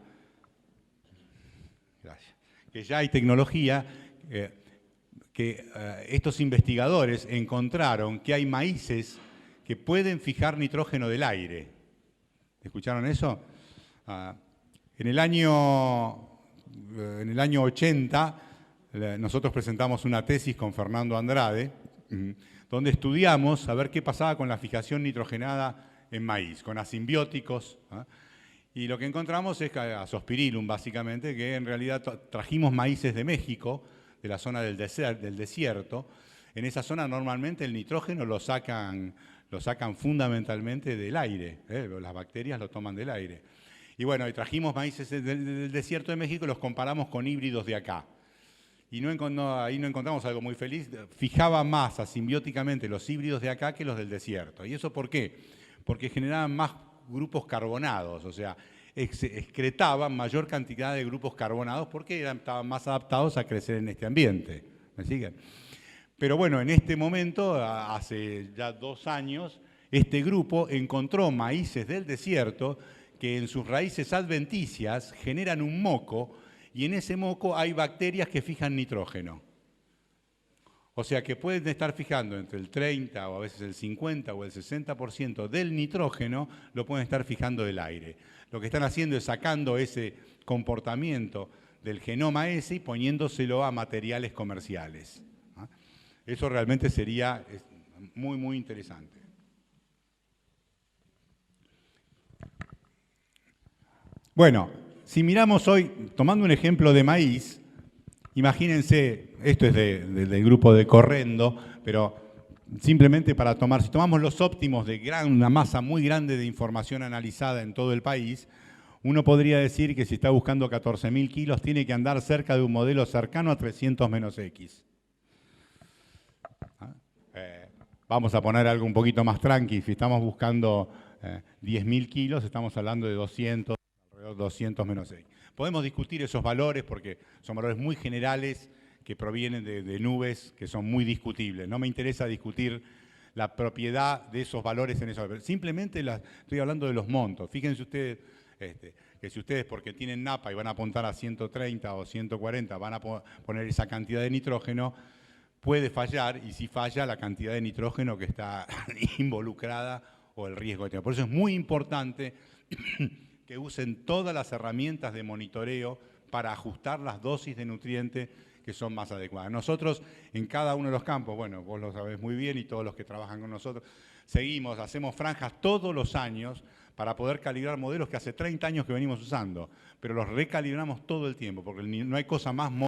Speaker 1: estos investigadores encontraron que hay maíces que pueden fijar nitrógeno del aire. ¿Escucharon eso? En el año 80, nosotros presentamos una tesis con Fernando Andrade, donde estudiamos a ver qué pasaba con la fijación nitrogenada en maíz, con asimbióticos. Y lo que encontramos es Azospirillum, básicamente, que en realidad trajimos maíces de México, de la zona del desierto. En esa zona normalmente el nitrógeno lo sacan fundamentalmente del aire, las bacterias lo toman del aire. Y bueno, y trajimos maíces del desierto de México y los comparamos con híbridos de acá. Y ahí no encontramos algo muy feliz, fijaba más asimbióticamente los híbridos de acá que los del desierto. ¿Y eso por qué? Porque generaban más grupos carbonados, o sea, excretaban mayor cantidad de grupos carbonados porque estaban más adaptados a crecer en este ambiente. ¿Me siguen? Pero bueno, en este momento, hace ya 2 años, este grupo encontró maíces del desierto que en sus raíces adventicias generan un moco y en ese moco hay bacterias que fijan nitrógeno. O sea que pueden estar fijando entre el 30 o a veces el 50 o el 60% del nitrógeno, lo pueden estar fijando del aire. Lo que están haciendo es sacando ese comportamiento del genoma ese y poniéndoselo a materiales comerciales. Eso realmente sería muy, muy interesante. Bueno, si miramos hoy, tomando un ejemplo de maíz, imagínense, esto es del grupo de Correndo, pero simplemente para tomar, si tomamos los óptimos de una masa muy grande de información analizada en todo el país, uno podría decir que si está buscando 14.000 kilos, tiene que andar cerca de un modelo cercano a 300 menos X. Vamos a poner algo un poquito más tranqui, si estamos buscando 10.000 kilos, estamos hablando de 200, alrededor de 200 menos X. Podemos discutir esos valores porque son valores muy generales que provienen de nubes que son muy discutibles. No me interesa discutir la propiedad de esos valores en eso. Simplemente estoy hablando de los montos. Fíjense ustedes que si ustedes porque tienen napa y van a apuntar a 130 o 140 van a poner esa cantidad de nitrógeno, puede fallar y si falla la cantidad de nitrógeno que está involucrada o el riesgo que tiene. Por eso es muy importante que usen todas las herramientas de monitoreo para ajustar las dosis de nutrientes que son más adecuadas. Nosotros en cada uno de los campos, bueno, vos lo sabés muy bien y todos los que trabajan con nosotros, hacemos franjas todos los años para poder calibrar modelos que hace 30 años que venimos usando, pero los recalibramos todo el tiempo, porque no hay cosa más móvil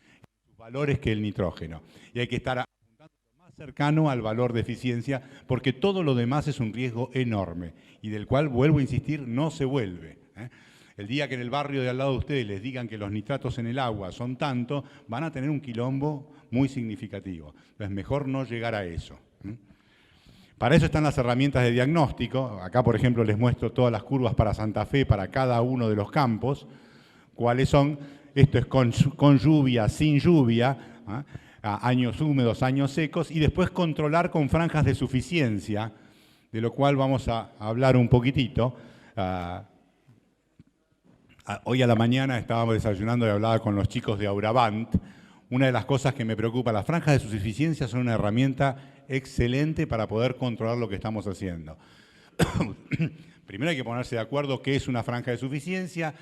Speaker 1: en sus valores que el nitrógeno. Y hay que estar apuntando lo más cercano al valor de eficiencia, porque todo lo demás es un riesgo enorme, y del cual, vuelvo a insistir, no se vuelve. El día que en el barrio de al lado de ustedes les digan que los nitratos en el agua son tanto, van a tener un quilombo muy significativo. Entonces, mejor no llegar a eso. Para eso están las herramientas de diagnóstico. Acá, por ejemplo, les muestro todas las curvas para Santa Fe, para cada uno de los campos. ¿Cuáles son? Esto es con lluvia, sin lluvia, años húmedos, años secos, y después controlar con franjas de suficiencia, de lo cual vamos a hablar un poquitito. Hoy a la mañana estábamos desayunando y hablaba con los chicos de Auravant. Una de las cosas que me preocupa, las franjas de suficiencia son una herramienta excelente para poder controlar lo que estamos haciendo. Primero hay que ponerse de acuerdo qué es una franja de suficiencia.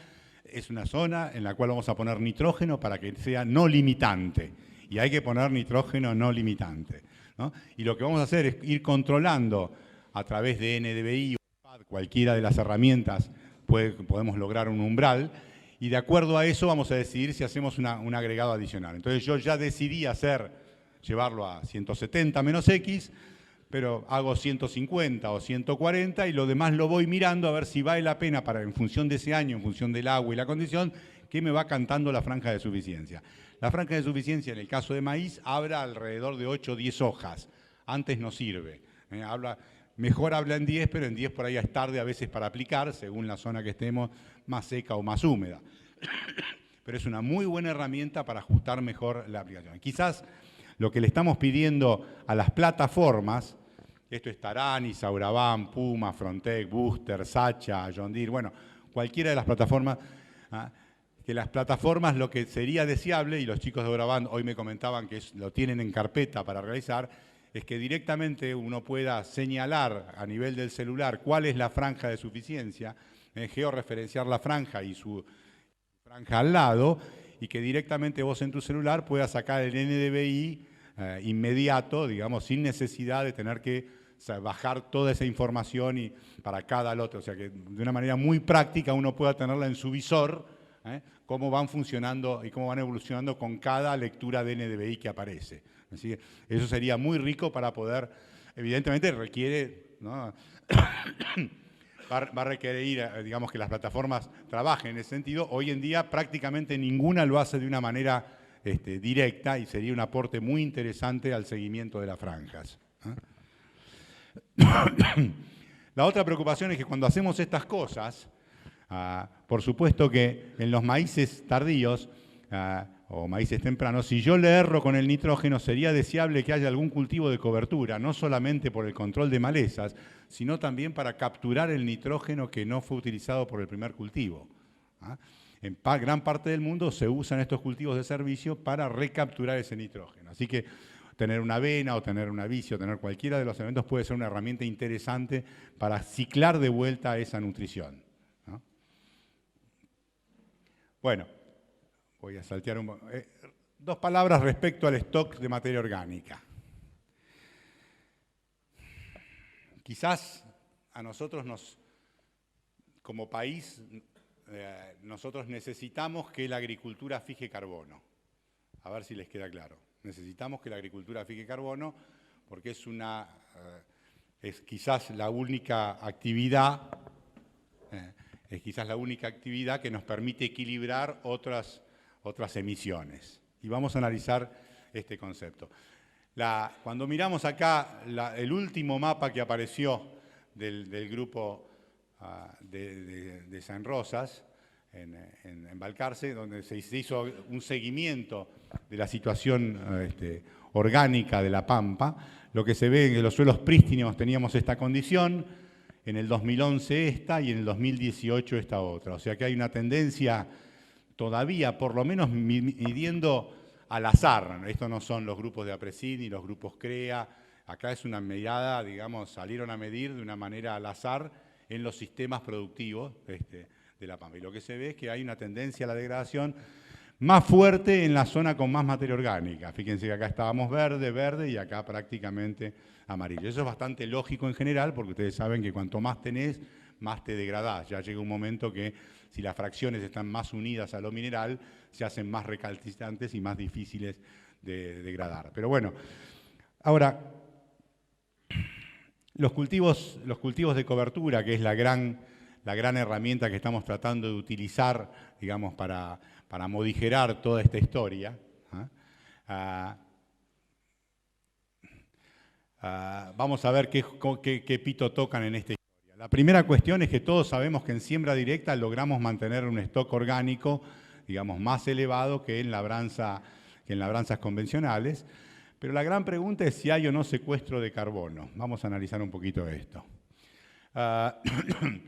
Speaker 1: Es una zona en la cual vamos a poner nitrógeno para que sea no limitante. Y hay que poner nitrógeno no limitante, ¿no? Y lo que vamos a hacer es ir controlando a través de NDVI o cualquiera de las herramientas podemos lograr un umbral, y de acuerdo a eso vamos a decidir si hacemos un agregado adicional. Entonces yo ya decidí llevarlo a 170 menos X, pero hago 150 o 140 y lo demás lo voy mirando a ver si vale la pena en función de ese año, en función del agua y la condición, que me va cantando la franja de suficiencia. La franja de suficiencia en el caso de maíz habla alrededor de 8 o 10 hojas. Antes no sirve. Mejor habla en 10, pero en 10 por ahí es tarde a veces para aplicar, según la zona que estemos, más seca o más húmeda. Pero es una muy buena herramienta para ajustar mejor la aplicación. Quizás lo que le estamos pidiendo a las plataformas, esto es Tarani, Sauraban, Puma, Frontec, Booster, Sacha, John Deere, bueno, cualquiera de las plataformas, que las plataformas lo que sería deseable, y los chicos de Sauraban hoy me comentaban que lo tienen en carpeta para realizar, es que directamente uno pueda señalar a nivel del celular cuál es la franja de suficiencia, georreferenciar la franja y su franja al lado, y que directamente vos en tu celular puedas sacar el NDVI inmediato, digamos, sin necesidad de tener que bajar toda esa información para cada lote. O sea, que de una manera muy práctica uno pueda tenerla en su visor, cómo van funcionando y cómo van evolucionando con cada lectura de NDVI que aparece. Así que eso sería muy rico para poder, evidentemente requiere, ¿no? va a requerir, digamos, que las plataformas trabajen en ese sentido. Hoy en día prácticamente ninguna lo hace de una manera directa y sería un aporte muy interesante al seguimiento de las franjas. La otra preocupación es que cuando hacemos estas cosas, por supuesto que en los maíces tardíos o maíces tempranos, si yo le erro con el nitrógeno, sería deseable que haya algún cultivo de cobertura, no solamente por el control de malezas, sino también para capturar el nitrógeno que no fue utilizado por el primer cultivo. En gran parte del mundo se usan estos cultivos de servicio para recapturar ese nitrógeno. Así que tener una avena o tener una vicia o tener cualquiera de los elementos puede ser una herramienta interesante para ciclar de vuelta esa nutrición, ¿no? Bueno, voy a saltear dos palabras respecto al stock de materia orgánica. Quizás a nosotros como país, nosotros necesitamos que la agricultura fije carbono. A ver si les queda claro. Necesitamos que la agricultura fije carbono porque es quizás la única actividad, que nos permite equilibrar otras emisiones. Y vamos a analizar este concepto. Cuando miramos acá el último mapa que apareció del grupo de San Rosas, en Balcarce, donde se hizo un seguimiento de la situación orgánica de la Pampa, lo que se ve es que los suelos prístinos teníamos esta condición, en el 2011 esta y en el 2018 esta otra. O sea que hay una tendencia todavía, por lo menos midiendo al azar. Esto no son los grupos de APRESID ni los grupos CREA. Acá es una mirada, digamos, salieron a medir de una manera al azar en los sistemas productivos de la Pampa. Y lo que se ve es que hay una tendencia a la degradación más fuerte en la zona con más materia orgánica. Fíjense que acá estábamos verde y acá prácticamente amarillo. Eso es bastante lógico en general, porque ustedes saben que cuanto más tenés, más te degradás. Ya llega un momento que si las fracciones están más unidas a lo mineral, se hacen más recalcitrantes y más difíciles de degradar. Pero bueno, ahora, los cultivos de cobertura, que es la gran herramienta que estamos tratando de utilizar, digamos, para morigerar toda esta historia, vamos a ver qué pito tocan en esta historia. La primera cuestión es que todos sabemos que en siembra directa logramos mantener un stock orgánico, digamos, más elevado que en labranzas convencionales, pero la gran pregunta es si hay o no secuestro de carbono. Vamos a analizar un poquito esto.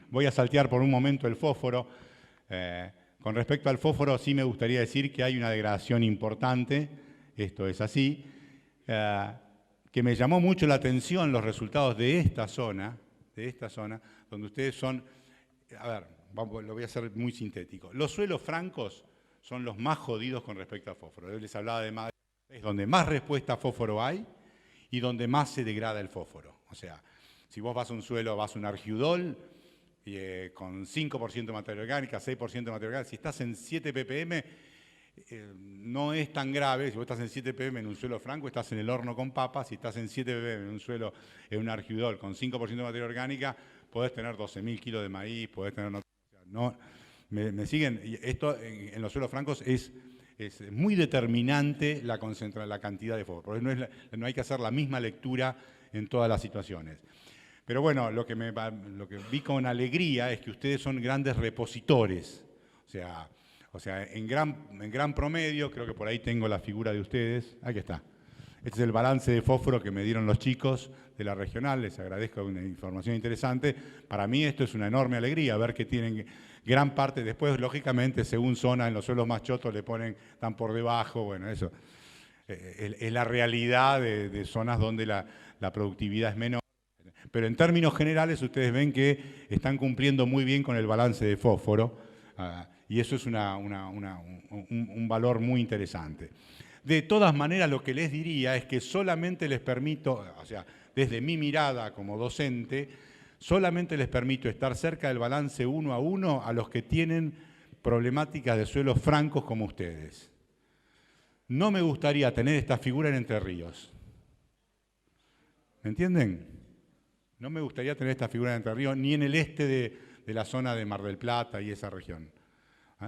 Speaker 1: Voy a saltear por un momento el fósforo. Con respecto al fósforo, sí me gustaría decir que hay una degradación importante, esto es así, que me llamó mucho la atención los resultados de esta zona, donde ustedes son, a ver, lo voy a hacer muy sintético. Los suelos francos son los más jodidos con respecto al fósforo. Yo les hablaba de Madrid, es donde más respuesta a fósforo hay y donde más se degrada el fósforo. O sea, si vos vas a un suelo, vas a un argiudol, con 5% de materia orgánica, 6% de materia orgánica, si estás en 7 ppm, no es tan grave. Si vos estás en 7 ppm en un suelo franco, estás en el horno con papas. Si estás en 7 ppm en un suelo, en un argidol con 5% de materia orgánica, podés tener 12.000 kilos de maíz, podés tener... No, ¿me siguen? Y esto en los suelos francos es muy determinante la cantidad de fósforo. Por eso no hay que hacer la misma lectura en todas las situaciones. Pero bueno, lo que vi con alegría es que ustedes son grandes repositores. O sea, en gran promedio, creo que por ahí tengo la figura de ustedes. Aquí está. Este es el balance de fósforo que me dieron los chicos de la regional. Les agradezco, una información interesante. Para mí esto es una enorme alegría, ver que tienen gran parte. Después, lógicamente, según zona, en los suelos más chotos le ponen, están por debajo. Bueno, eso es la realidad de zonas donde la productividad es menor. Pero en términos generales, ustedes ven que están cumpliendo muy bien con el balance de fósforo. Y eso es un valor muy interesante. De todas maneras, lo que les diría es que solamente les permito, o sea, desde mi mirada como docente, solamente les permito estar cerca del balance 1 a 1 a los que tienen problemáticas de suelos francos como ustedes. No me gustaría tener esta figura en Entre Ríos. ¿Me entienden? No me gustaría tener esta figura en Entre Ríos, ni en el este de la zona de Mar del Plata y esa región.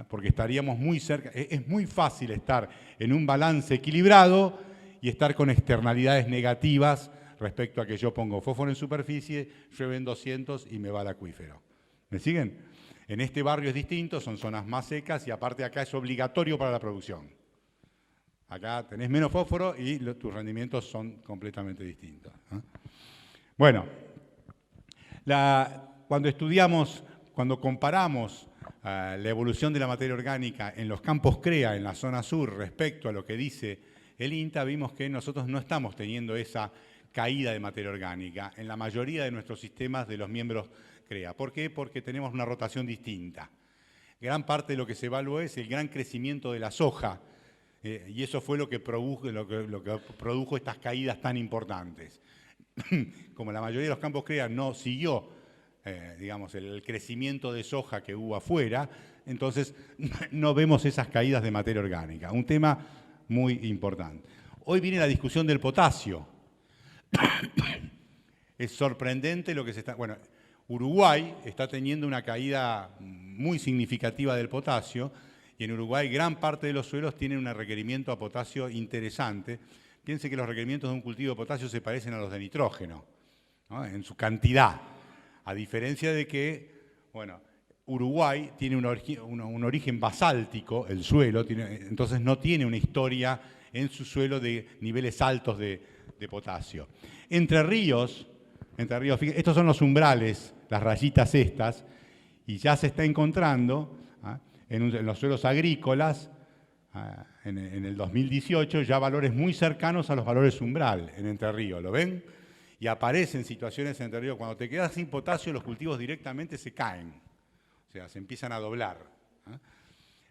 Speaker 1: Porque estaríamos muy cerca. Es muy fácil estar en un balance equilibrado y estar con externalidades negativas respecto a que yo pongo fósforo en superficie, llueve en 200 y me va al acuífero. ¿Me siguen? En este barrio es distinto, son zonas más secas y aparte acá es obligatorio para la producción. Acá tenés menos fósforo y tus rendimientos son completamente distintos. Bueno, cuando comparamos la evolución de la materia orgánica en los campos CREA, en la zona sur, respecto a lo que dice el INTA, vimos que nosotros no estamos teniendo esa caída de materia orgánica en la mayoría de nuestros sistemas de los miembros CREA. ¿Por qué? Porque tenemos una rotación distinta. Gran parte de lo que se evaluó es el gran crecimiento de la soja, y eso fue lo que produjo estas caídas tan importantes. Como la mayoría de los campos CREA no siguió digamos, el crecimiento de soja que hubo afuera, entonces no vemos esas caídas de materia orgánica. Un tema muy importante. Hoy viene la discusión del potasio. Es sorprendente lo que se está... Bueno, Uruguay está teniendo una caída muy significativa del potasio y en Uruguay gran parte de los suelos tienen un requerimiento a potasio interesante. Piense que los requerimientos de un cultivo de potasio se parecen a los de nitrógeno, ¿no? En su cantidad. A diferencia de que, bueno, Uruguay tiene un origen basáltico, el suelo, entonces no tiene una historia en su suelo de niveles altos de potasio. Entre Ríos, estos son los umbrales, las rayitas estas, y ya se está encontrando en los suelos agrícolas, en el 2018, ya valores muy cercanos a los valores umbral en Entre Ríos, ¿lo ven? Y aparecen situaciones en Entre Ríos, cuando te quedas sin potasio, los cultivos directamente se caen, o sea, se empiezan a doblar.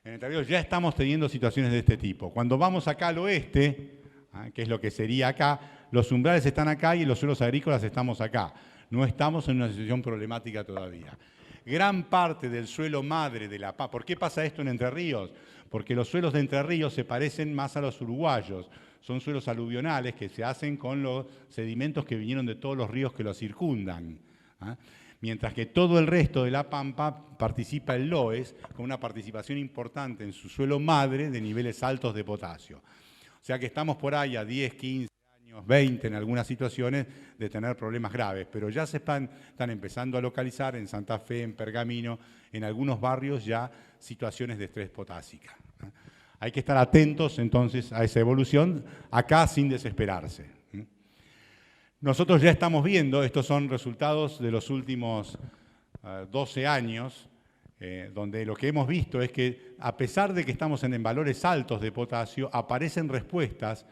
Speaker 1: En Entre Ríos ya estamos teniendo situaciones de este tipo. Cuando vamos acá al oeste, que es lo que sería acá, los umbrales están acá y los suelos agrícolas estamos acá. No estamos en una situación problemática todavía. Gran parte del suelo madre de la pampa. ¿Por qué pasa esto en Entre Ríos? Porque los suelos de Entre Ríos se parecen más a los uruguayos. Son suelos aluvionales que se hacen con los sedimentos que vinieron de todos los ríos que los circundan. Mientras que todo el resto de la pampa participa el LOES con una participación importante en su suelo madre de niveles altos de potasio. O sea que estamos por ahí a 10, 15 años, 20 en algunas situaciones de tener problemas graves, pero ya se están empezando a localizar en Santa Fe, en Pergamino, en algunos barrios ya situaciones de estrés potásica. Hay que estar atentos entonces a esa evolución, acá sin desesperarse. Nosotros ya estamos viendo, estos son resultados de los últimos 12 años, donde lo que hemos visto es que a pesar de que estamos en valores altos de potasio, aparecen respuestas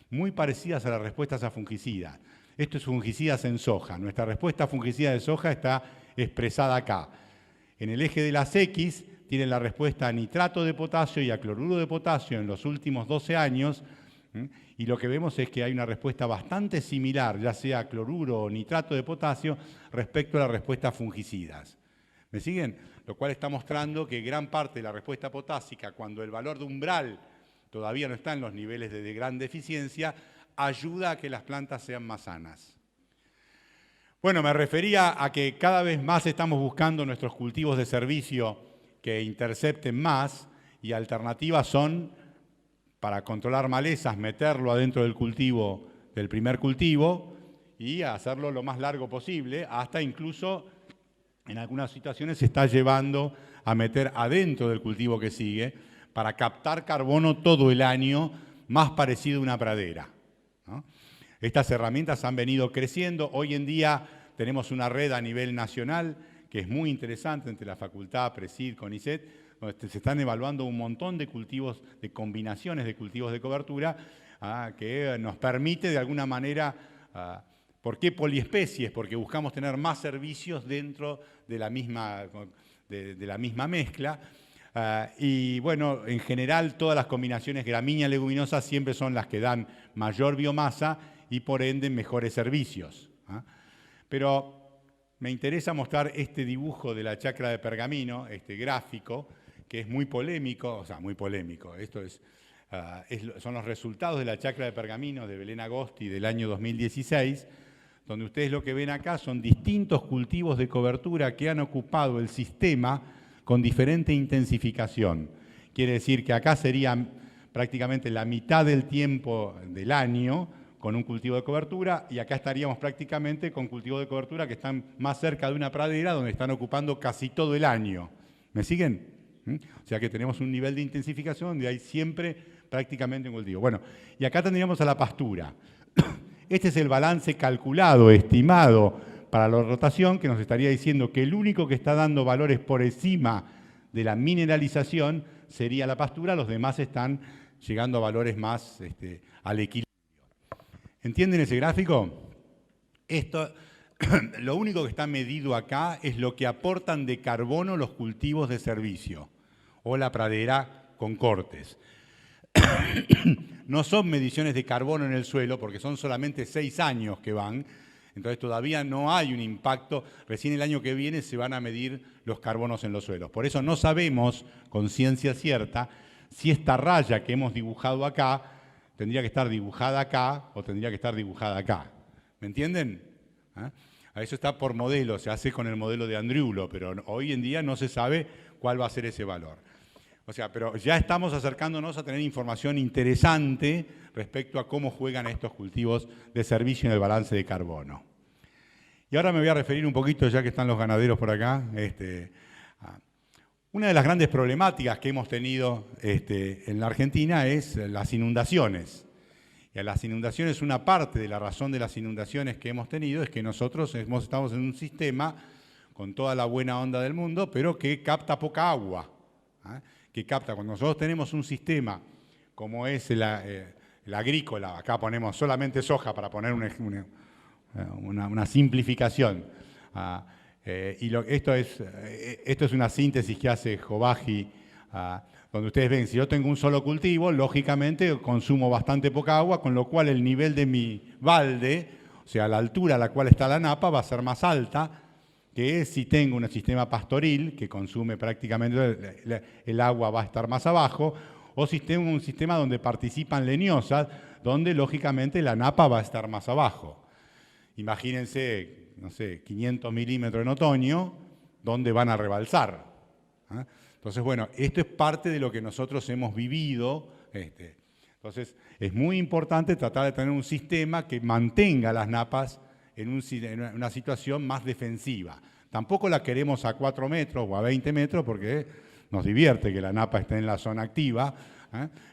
Speaker 1: muy parecidas a las respuestas a fungicidas. Esto es fungicidas en soja. Nuestra respuesta a fungicida de soja está expresada acá. En el eje de las X tienen la respuesta a nitrato de potasio y a cloruro de potasio en los últimos 12 años, y lo que vemos es que hay una respuesta bastante similar, ya sea cloruro o nitrato de potasio, respecto a la respuesta a fungicidas. ¿Me siguen? Lo cual está mostrando que gran parte de la respuesta potásica, cuando el valor de umbral todavía no está en los niveles de gran deficiencia, ayuda a que las plantas sean más sanas. Bueno, me refería a que cada vez más estamos buscando nuestros cultivos de servicio que intercepten más, y alternativas son, para controlar malezas, meterlo adentro del cultivo, del primer cultivo, y hacerlo lo más largo posible, hasta incluso en algunas situaciones se está llevando a meter adentro del cultivo que sigue para captar carbono todo el año, más parecido a una pradera, ¿no? Estas herramientas han venido creciendo. Hoy en día tenemos una red a nivel nacional que es muy interesante entre la Facultad, PRESID, CONICET, donde se están evaluando un montón de cultivos, de combinaciones de cultivos de cobertura, que nos permite de alguna manera, ¿por qué poliespecies? Porque buscamos tener más servicios dentro de la misma mezcla. Y bueno, en general todas las combinaciones gramínea-leguminosas siempre son las que dan mayor biomasa y por ende mejores servicios. Pero me interesa mostrar este dibujo de la chacra de Pergamino, este gráfico, que es muy polémico, o sea, muy polémico. Esto son los resultados de la chacra de Pergamino de Belén Agosti del año 2016, donde ustedes lo que ven acá son distintos cultivos de cobertura que han ocupado el sistema con diferente intensificación. Quiere decir que acá sería prácticamente la mitad del tiempo del año con un cultivo de cobertura, y acá estaríamos prácticamente con cultivos de cobertura que están más cerca de una pradera, donde están ocupando casi todo el año. ¿Me siguen? O sea que tenemos un nivel de intensificación donde hay siempre prácticamente un cultivo. Bueno, y acá tendríamos a la pastura. Este es el balance calculado, estimado para la rotación, que nos estaría diciendo que el único que está dando valores por encima de la mineralización sería la pastura, los demás están llegando a valores más al equilibrio. ¿Entienden ese gráfico? Esto, lo único que está medido acá es lo que aportan de carbono los cultivos de servicio o la pradera con cortes. No son mediciones de carbono en el suelo porque son solamente 6 años que van, entonces todavía no hay un impacto. Recién el año que viene se van a medir los carbonos en los suelos. Por eso no sabemos con ciencia cierta si esta raya que hemos dibujado acá tendría que estar dibujada acá o tendría que estar dibujada acá. ¿Me entienden? A eso está por modelo, se hace con el modelo de Andriulo, pero hoy en día no se sabe cuál va a ser ese valor. O sea, pero ya estamos acercándonos a tener información interesante respecto a cómo juegan estos cultivos de servicio en el balance de carbono. Y ahora me voy a referir un poquito, ya que están los ganaderos por acá, una de las grandes problemáticas que hemos tenido en la Argentina es las inundaciones. Y a las inundaciones, una parte de la razón de las inundaciones que hemos tenido es que nosotros estamos en un sistema con toda la buena onda del mundo, pero que capta poca agua. Cuando nosotros tenemos un sistema como es el agrícola, acá ponemos solamente soja para poner una simplificación. Esto es una síntesis que hace Jobaji, donde ustedes ven, si yo tengo un solo cultivo, lógicamente consumo bastante poca agua, con lo cual el nivel de mi balde, o sea, la altura a la cual está la napa, va a ser más alta que si tengo un sistema pastoril, que consume prácticamente el agua va a estar más abajo, o si tengo un sistema donde participan leñosas, donde lógicamente la napa va a estar más abajo. Imagínense, no sé, 500 milímetros en otoño, donde van a rebalsar. Entonces, bueno, esto es parte de lo que nosotros hemos vivido. Entonces, es muy importante tratar de tener un sistema que mantenga las napas en una situación más defensiva. Tampoco la queremos a 4 metros o a 20 metros porque nos divierte que la napa esté en la zona activa,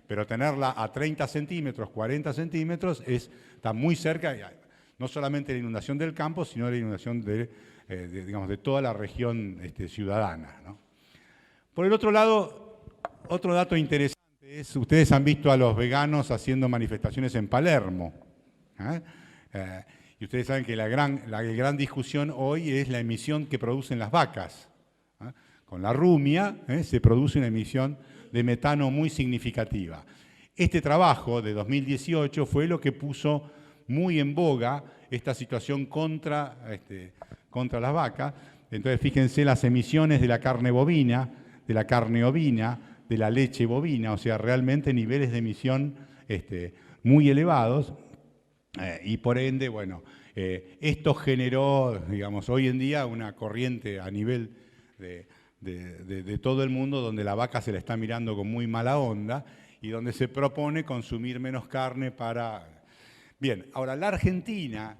Speaker 1: pero tenerla a 30 centímetros, 40 centímetros, está muy cerca, no solamente de la inundación del campo, sino de la inundación de toda la región ciudadana, ¿no? Por el otro lado, otro dato interesante es, ustedes han visto a los veganos haciendo manifestaciones en Palermo. Y ustedes saben que la gran discusión hoy es la emisión que producen las vacas. Con la rumia se produce una emisión de metano muy significativa. Este trabajo de 2018 fue lo que puso muy en boga esta situación contra las vacas. Entonces, fíjense las emisiones de la carne bovina, de la carne ovina, de la leche bovina, o sea, realmente niveles de emisión muy elevados, y por ende, bueno, esto generó, digamos, hoy en día una corriente a nivel de todo el mundo donde la vaca se la está mirando con muy mala onda y donde se propone consumir menos carne para... Bien, ahora la Argentina,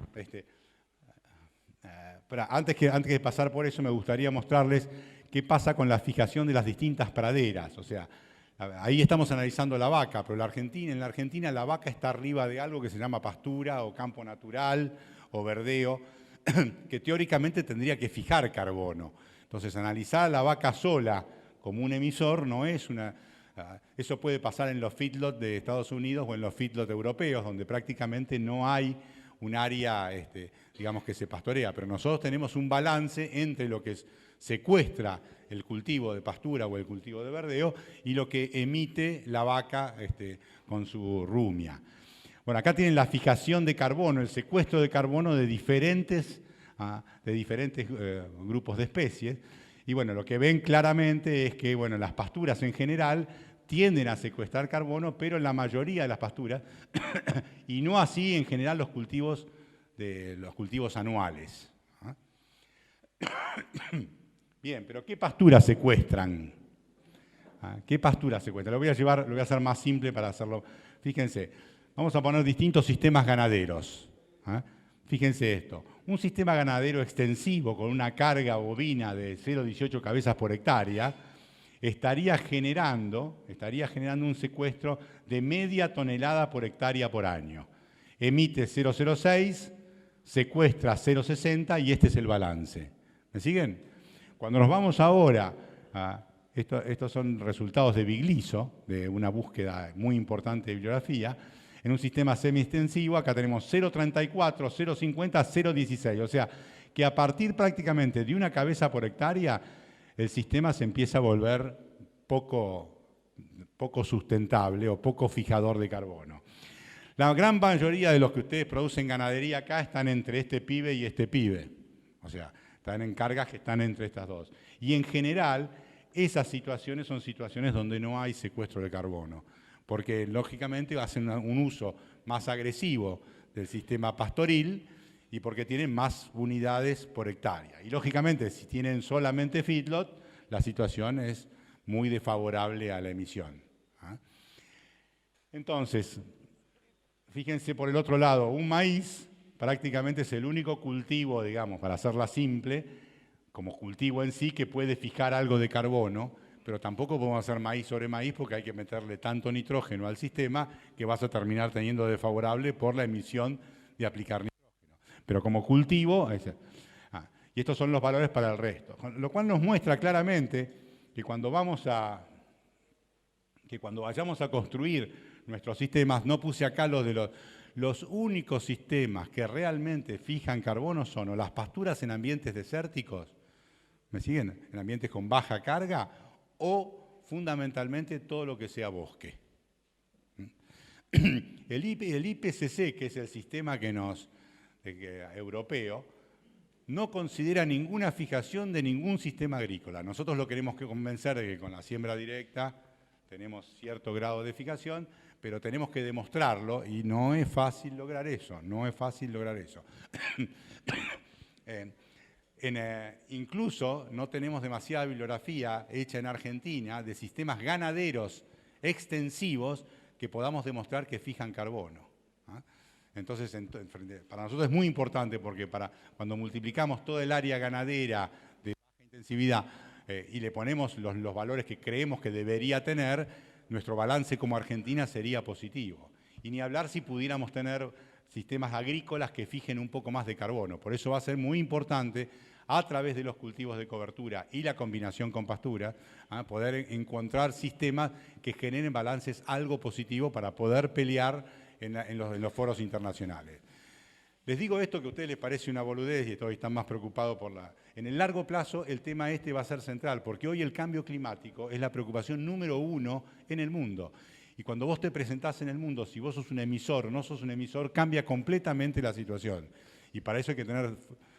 Speaker 1: antes de pasar por eso me gustaría mostrarles qué pasa con la fijación de las distintas praderas, o sea, ahí estamos analizando la vaca, pero en la Argentina la vaca está arriba de algo que se llama pastura o campo natural o verdeo, que teóricamente tendría que fijar carbono. Entonces, analizar a la vaca sola como un emisor no es una... Eso puede pasar en los feedlots de Estados Unidos o en los feedlots europeos, donde prácticamente no hay un área, digamos, que se pastorea. Pero nosotros tenemos un balance entre lo que secuestra el cultivo de pastura o el cultivo de verdeo y lo que emite la vaca con su rumia. Bueno, acá tienen la fijación de carbono, el secuestro de carbono de diferentes grupos de especies. Y bueno, lo que ven claramente es que bueno, las pasturas en general tienden a secuestrar carbono, pero en la mayoría de las pasturas, y no así en general los cultivos anuales. Bien, pero ¿qué pasturas secuestran? ¿Qué pasturas secuestran? Lo voy a hacer más simple para hacerlo. Fíjense, vamos a poner distintos sistemas ganaderos. Fíjense esto, un sistema ganadero extensivo con una carga bovina de 0,18 cabezas por hectárea estaría generando un secuestro de media tonelada por hectárea por año. Emite 0,06, secuestra 0,60 y este es el balance. ¿Me siguen? Cuando nos vamos ahora estos son resultados de Bigliso, de una búsqueda muy importante de bibliografía. En un sistema semi-extensivo, acá tenemos 0,34, 0,50, 0,16. O sea, que a partir prácticamente de una cabeza por hectárea, el sistema se empieza a volver poco sustentable o poco fijador de carbono. La gran mayoría de los que ustedes producen ganadería acá están entre este pibe y este pibe. O sea, están en cargas que están entre estas dos. Y en general, esas situaciones son situaciones donde no hay secuestro de carbono, porque lógicamente hacen un uso más agresivo del sistema pastoril y porque tienen más unidades por hectárea. Y lógicamente, si tienen solamente feedlot, la situación es muy desfavorable a la emisión. Entonces, fíjense por el otro lado, un maíz prácticamente es el único cultivo, digamos, para hacerla simple, como cultivo en sí, que puede fijar algo de carbono, pero tampoco podemos hacer maíz sobre maíz porque hay que meterle tanto nitrógeno al sistema que vas a terminar teniendo desfavorable por la emisión de aplicar nitrógeno. Pero como cultivo, y estos son los valores para el resto. Lo cual nos muestra claramente que cuando vayamos a construir nuestros sistemas, no puse acá los únicos sistemas que realmente fijan carbono son o las pasturas en ambientes desérticos, ¿me siguen? En ambientes con baja carga, o fundamentalmente todo lo que sea bosque. El IPCC, que es el sistema europeo, no considera ninguna fijación de ningún sistema agrícola. Nosotros lo queremos convencer de que con la siembra directa tenemos cierto grado de fijación, pero tenemos que demostrarlo y no es fácil lograr eso, incluso no tenemos demasiada bibliografía hecha en Argentina de sistemas ganaderos extensivos que podamos demostrar que fijan carbono. Entonces, para nosotros es muy importante porque cuando multiplicamos todo el área ganadera de baja intensividad y le ponemos los valores que creemos que debería tener, nuestro balance como Argentina sería positivo. Y ni hablar si pudiéramos tener sistemas agrícolas que fijen un poco más de carbono. Por eso va a ser muy importante, a través de los cultivos de cobertura y la combinación con pastura, poder encontrar sistemas que generen balances algo positivos para poder pelear en los foros internacionales. Les digo esto que a ustedes les parece una boludez y todavía están más preocupados por En el largo plazo el tema va a ser central, porque hoy el cambio climático es la preocupación número 1 en el mundo. Y cuando vos te presentás en el mundo, si vos sos un emisor o no sos un emisor, cambia completamente la situación. Y para eso hay que tener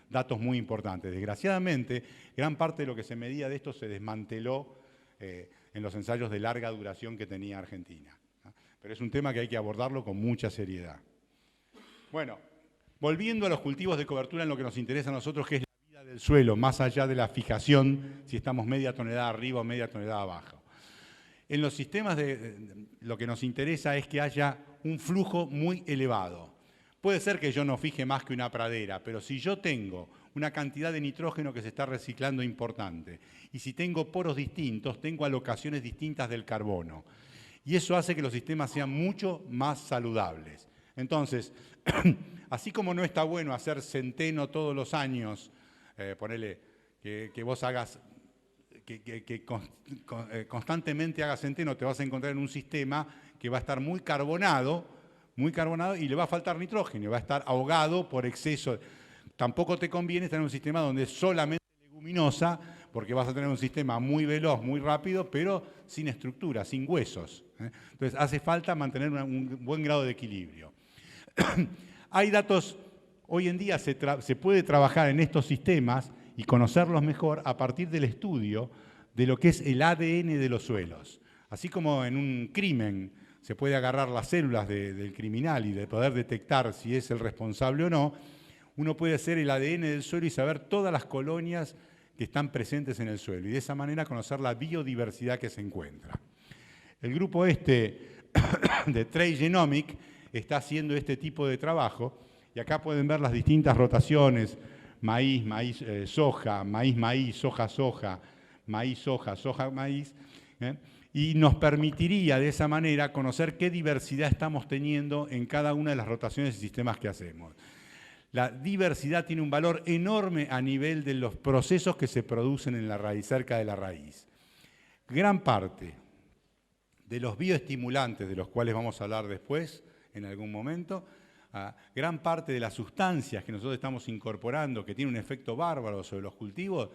Speaker 1: datos muy importantes. Desgraciadamente, gran parte de lo que se medía de esto se desmanteló en los ensayos de larga duración que tenía Argentina, ¿no? Pero es un tema que hay que abordarlo con mucha seriedad. Bueno, volviendo a los cultivos de cobertura en lo que nos interesa a nosotros, que es la vida del suelo, más allá de la fijación, si estamos media tonelada arriba o media tonelada abajo. En los sistemas lo que nos interesa es que haya un flujo muy elevado. Puede ser que yo no fije más que una pradera, pero si yo tengo una cantidad de nitrógeno que se está reciclando importante, y si tengo poros distintos, tengo alocaciones distintas del carbono. Y eso hace que los sistemas sean mucho más saludables. Entonces, así como no está bueno hacer centeno todos los años, ponele que vos hagas, que constantemente hagas centeno, te vas a encontrar en un sistema que va a estar muy carbonado y le va a faltar nitrógeno, va a estar ahogado por exceso. Tampoco te conviene estar en un sistema donde solamente leguminosa, porque vas a tener un sistema muy veloz, muy rápido, pero sin estructura, sin huesos. Entonces hace falta mantener un buen grado de equilibrio. Hay datos, hoy en día se puede trabajar en estos sistemas y conocerlos mejor a partir del estudio de lo que es el ADN de los suelos. Así como en un crimen se puede agarrar las células del criminal y de poder detectar si es el responsable o no, uno puede hacer el ADN del suelo y saber todas las colonias que están presentes en el suelo y de esa manera conocer la biodiversidad que se encuentra. El grupo de Trace Genomics está haciendo este tipo de trabajo y acá pueden ver las distintas rotaciones: maíz, soja, maíz, soja, maíz, soja, maíz, y nos permitiría de esa manera conocer qué diversidad estamos teniendo en cada una de las rotaciones y sistemas que hacemos. La diversidad tiene un valor enorme a nivel de los procesos que se producen en la raíz, cerca de la raíz. Gran parte de los bioestimulantes, de los cuales vamos a hablar después, en algún momento, gran parte de las sustancias que nosotros estamos incorporando, que tienen un efecto bárbaro sobre los cultivos,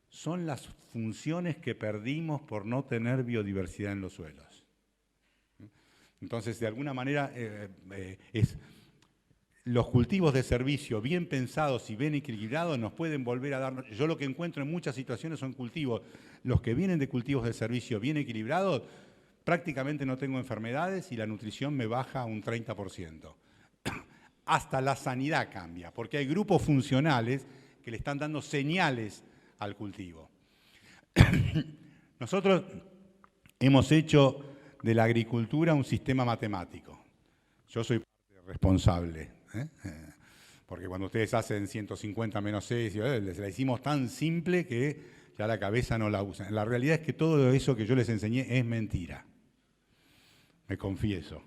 Speaker 1: son las funciones que perdimos por no tener biodiversidad en los suelos. Entonces, de alguna manera, los cultivos de servicio bien pensados y bien equilibrados nos pueden volver a dar. Yo lo que encuentro en muchas situaciones son cultivos, los que vienen de cultivos de servicio bien equilibrados, prácticamente no tengo enfermedades y la nutrición me baja un 30%. Hasta la sanidad cambia, porque hay grupos funcionales que le están dando señales al cultivo. Nosotros hemos hecho de la agricultura un sistema matemático. Yo soy parte responsable, porque cuando ustedes hacen 150 menos 6, les la hicimos tan simple que ya la cabeza no la usan. La realidad es que todo eso que yo les enseñé es mentira. Me confieso.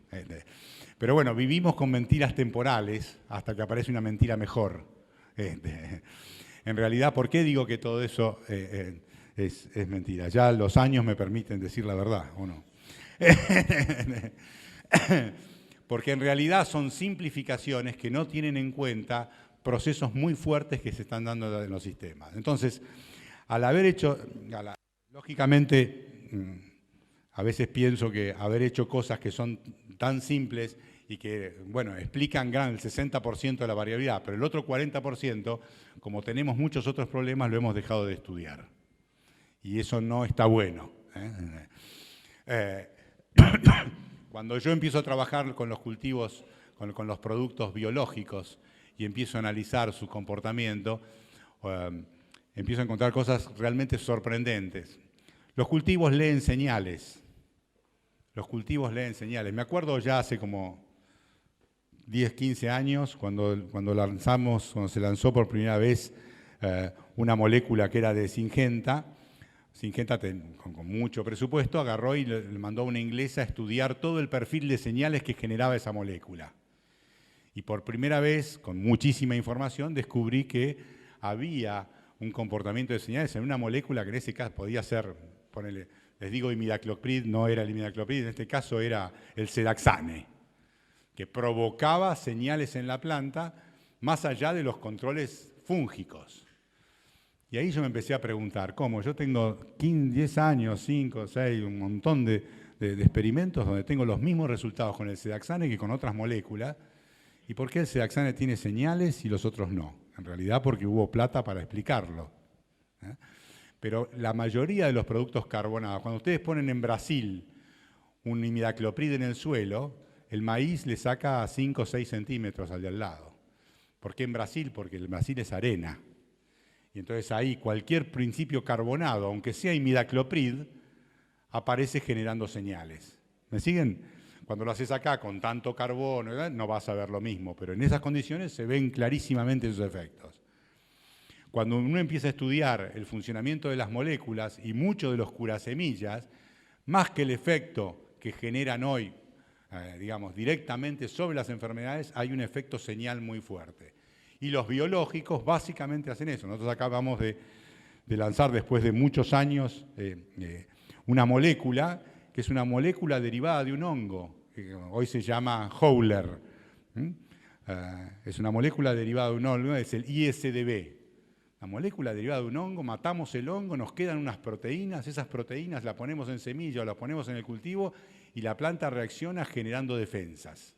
Speaker 1: Pero bueno, vivimos con mentiras temporales hasta que aparece una mentira mejor. En realidad, ¿por qué digo que todo eso es mentira? Ya los años me permiten decir la verdad, ¿o no? Porque en realidad son simplificaciones que no tienen en cuenta procesos muy fuertes que se están dando en los sistemas. Entonces, al haber hecho, lógicamente, a veces pienso que haber hecho cosas que son tan simples y que, bueno, explican el 60% de la variabilidad, pero el otro 40%, como tenemos muchos otros problemas, lo hemos dejado de estudiar. Y eso no está bueno. Cuando yo empiezo a trabajar con los cultivos, con los productos biológicos y empiezo a analizar su comportamiento, empiezo a encontrar cosas realmente sorprendentes. Los cultivos leen señales. Los cultivos leen señales. Me acuerdo ya hace como 10, 15 años, cuando se lanzó por primera vez una molécula que era de Syngenta. Syngenta, con mucho presupuesto, agarró y le mandó a una inglesa a estudiar todo el perfil de señales que generaba esa molécula. Y por primera vez, con muchísima información, descubrí que había un comportamiento de señales en una molécula que en ese caso podía ser, les digo imidacloprid, no era el imidacloprid, en este caso era el sedaxane, que provocaba señales en la planta más allá de los controles fúngicos. Y ahí yo me empecé a preguntar, ¿cómo? Yo tengo 10 años, 5, 6, un montón de experimentos donde tengo los mismos resultados con el sedaxane que con otras moléculas. ¿Y por qué el sedaxane tiene señales y los otros no? En realidad porque hubo plata para explicarlo. Pero la mayoría de los productos carbonados, cuando ustedes ponen en Brasil un imidacloprid en el suelo, el maíz le saca 5 o 6 centímetros al de al lado. ¿Por qué en Brasil? Porque el Brasil es arena. Y entonces ahí cualquier principio carbonado, aunque sea imidacloprid, aparece generando señales. ¿Me siguen? Cuando lo haces acá con tanto carbono, ¿verdad? No vas a ver lo mismo, pero en esas condiciones se ven clarísimamente sus efectos. Cuando uno empieza a estudiar el funcionamiento de las moléculas y mucho de los curasemillas, más que el efecto que generan hoy, digamos, directamente sobre las enfermedades, hay un efecto señal muy fuerte. Y los biológicos básicamente hacen eso. Nosotros acabamos de lanzar después de muchos años una molécula que es una molécula derivada de un hongo, que hoy se llama Howler. Es una molécula derivada de un hongo, es el ISDB. La molécula derivada de un hongo, matamos el hongo, nos quedan unas proteínas, esas proteínas las ponemos en semilla o las ponemos en el cultivo y la planta reacciona generando defensas.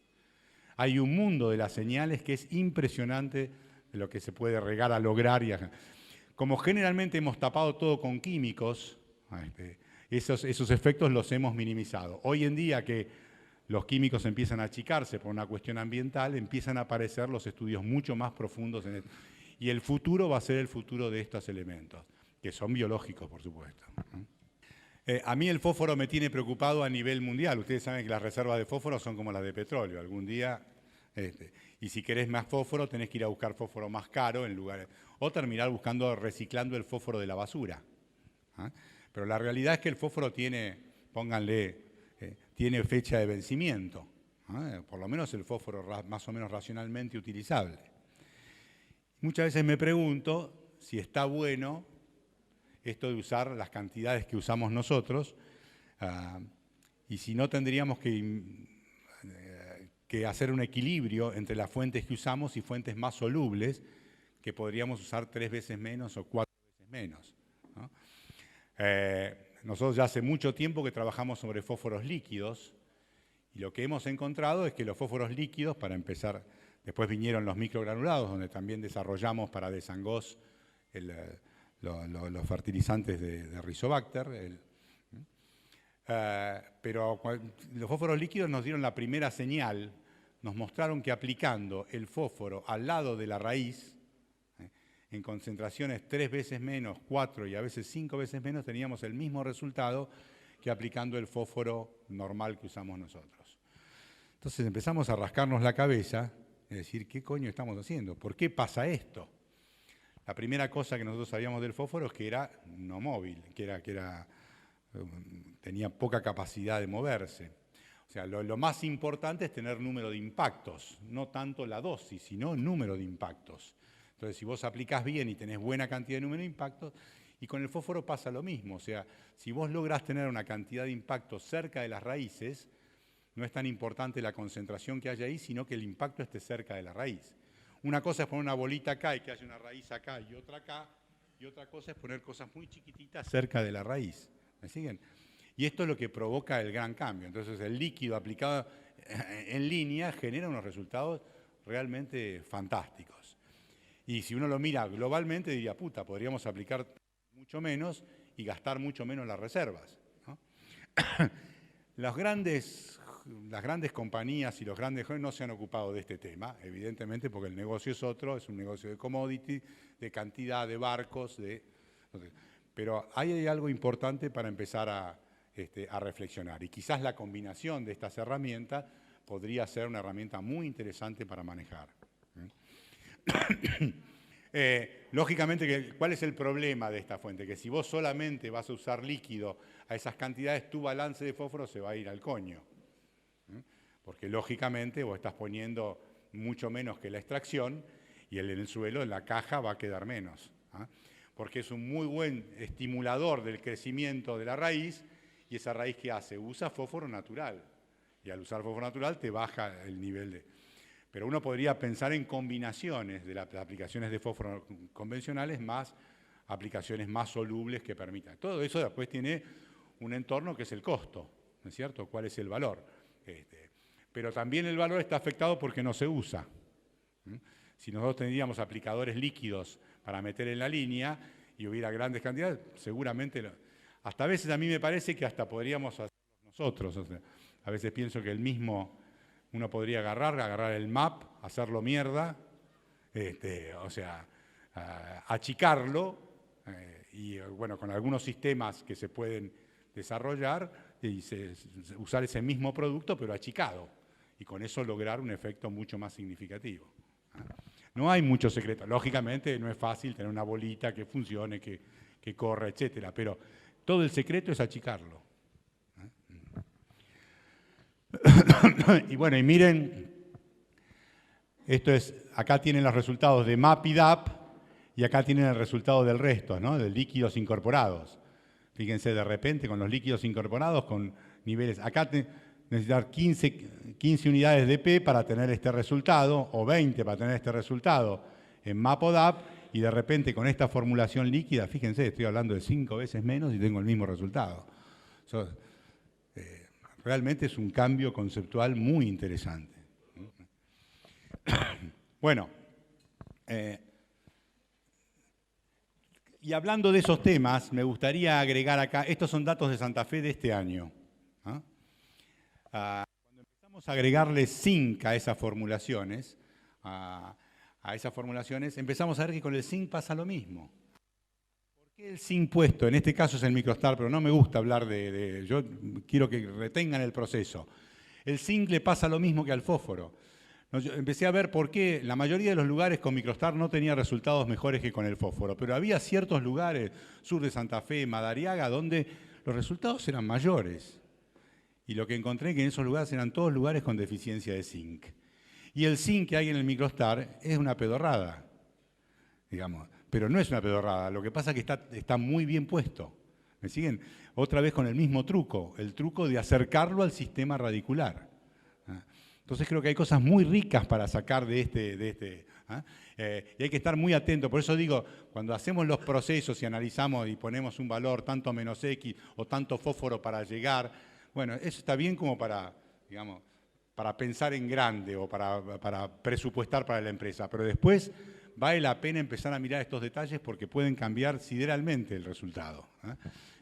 Speaker 1: Hay un mundo de las señales que es impresionante de lo que se puede llegar a lograr. Como generalmente hemos tapado todo con químicos, esos efectos los hemos minimizado. Hoy en día que los químicos empiezan a achicarse por una cuestión ambiental, empiezan a aparecer los estudios mucho más profundos en esto. Y el futuro va a ser el futuro de estos elementos, que son biológicos, por supuesto. A mí el fósforo me tiene preocupado a nivel mundial. Ustedes saben que las reservas de fósforo son como las de petróleo. Algún día, y si querés más fósforo, tenés que ir a buscar fósforo más caro en lugares, o terminar reciclando el fósforo de la basura. Pero la realidad es que el fósforo tiene, pónganle, tiene fecha de vencimiento. Por lo menos el fósforo más o menos racionalmente utilizable. Muchas veces me pregunto si está bueno esto de usar las cantidades que usamos nosotros y si no tendríamos que hacer un equilibrio entre las fuentes que usamos y fuentes más solubles que podríamos usar 3 veces menos o 4 veces menos, ¿no? Nosotros ya hace mucho tiempo que trabajamos sobre fósforos líquidos y lo que hemos encontrado es que los fósforos líquidos, para empezar, después vinieron los microgranulados, donde también desarrollamos para Desangós los fertilizantes de Rizobacter. Pero los fósforos líquidos nos dieron la primera señal, nos mostraron que aplicando el fósforo al lado de la raíz, en concentraciones 3 veces menos, 4 y a veces 5 veces menos, teníamos el mismo resultado que aplicando el fósforo normal que usamos nosotros. Entonces empezamos a rascarnos la cabeza y decir, ¿qué coño estamos haciendo? ¿Por qué pasa esto? La primera cosa que nosotros sabíamos del fósforo es que era no móvil, tenía poca capacidad de moverse. O sea, lo más importante es tener número de impactos, no tanto la dosis, sino el número de impactos. Entonces, si vos aplicás bien y tenés buena cantidad de número de impactos, y con el fósforo pasa lo mismo. O sea, si vos lográs tener una cantidad de impactos cerca de las raíces, no es tan importante la concentración que haya ahí, sino que el impacto esté cerca de la raíz. Una cosa es poner una bolita acá y que haya una raíz acá y otra acá, y otra cosa es poner cosas muy chiquititas cerca de la raíz. ¿Me siguen? Y esto es lo que provoca el gran cambio. Entonces, el líquido aplicado en línea genera unos resultados realmente fantásticos. Y si uno lo mira globalmente, diría, puta, podríamos aplicar mucho menos y gastar mucho menos las reservas, ¿no? Las grandes compañías y los grandes jóvenes no se han ocupado de este tema, evidentemente, porque el negocio es otro, es un negocio de commodity, de cantidad de barcos, pero ahí hay algo importante para empezar a reflexionar. Y quizás la combinación de estas herramientas podría ser una herramienta muy interesante para manejar. Lógicamente, ¿cuál es el problema de esta fuente? Que si vos solamente vas a usar líquido a esas cantidades, tu balance de fósforo se va a ir al coño. Porque lógicamente vos estás poniendo mucho menos que la extracción y en el suelo, en la caja, va a quedar menos. Porque es un muy buen estimulador del crecimiento de la raíz y esa raíz, ¿qué hace? Usa fósforo natural. Y al usar fósforo natural te baja el nivel de... Pero uno podría pensar en combinaciones de las aplicaciones de fósforo convencionales más aplicaciones más solubles que permitan. Todo eso después tiene un entorno que es el costo, ¿no es cierto? ¿Cuál es el valor? Pero también el valor está afectado porque no se usa. Si nosotros tendríamos aplicadores líquidos para meter en la línea, y hubiera grandes cantidades, seguramente, hasta a veces a mí me parece que hasta podríamos hacerlo nosotros. O sea, a veces pienso que uno podría agarrar el MAP, hacerlo mierda, o sea, achicarlo, y bueno, con algunos sistemas que se pueden desarrollar y usar ese mismo producto pero achicado, y con eso lograr un efecto mucho más significativo. No hay mucho secreto. Lógicamente no es fácil tener una bolita que funcione, que corra, etcétera, pero todo el secreto es achicarlo. Y bueno, y miren, acá tienen los resultados de MAP y DAP, y acá tienen el resultado del resto, ¿no? De líquidos incorporados. Fíjense, de repente, con los líquidos incorporados, con niveles... Acá necesitar 15 unidades de P para tener este resultado, o 20 para tener este resultado en MAP o DAP, y de repente con esta formulación líquida, fíjense, estoy hablando de 5 veces menos y tengo el mismo resultado. Realmente es un cambio conceptual muy interesante. Bueno, y hablando de esos temas, me gustaría agregar acá, estos son datos de Santa Fe de este año. Cuando empezamos a agregarle zinc a esas formulaciones, empezamos a ver que con el zinc pasa lo mismo. ¿Por qué el zinc puesto? En este caso es el microstar, pero no me gusta hablar yo quiero que retengan el proceso. El zinc le pasa lo mismo que al fósforo. Yo empecé a ver por qué la mayoría de los lugares con microstar no tenía resultados mejores que con el fósforo, pero había ciertos lugares, sur de Santa Fe, Madariaga, donde los resultados eran mayores. Y lo que encontré que en esos lugares eran todos lugares con deficiencia de zinc. Y el zinc que hay en el microstar es una pedorrada, digamos, pero no es una pedorrada, lo que pasa es que está muy bien puesto. ¿Me siguen? Otra vez con el mismo truco, el truco de acercarlo al sistema radicular. Entonces creo que hay cosas muy ricas para sacar de este. Y hay que estar muy atento. Por eso digo, cuando hacemos los procesos y analizamos y ponemos un valor tanto menos X o tanto fósforo para llegar, bueno, eso está bien como para, digamos, para pensar en grande o para presupuestar para la empresa. Pero después vale la pena empezar a mirar estos detalles porque pueden cambiar sideralmente el resultado.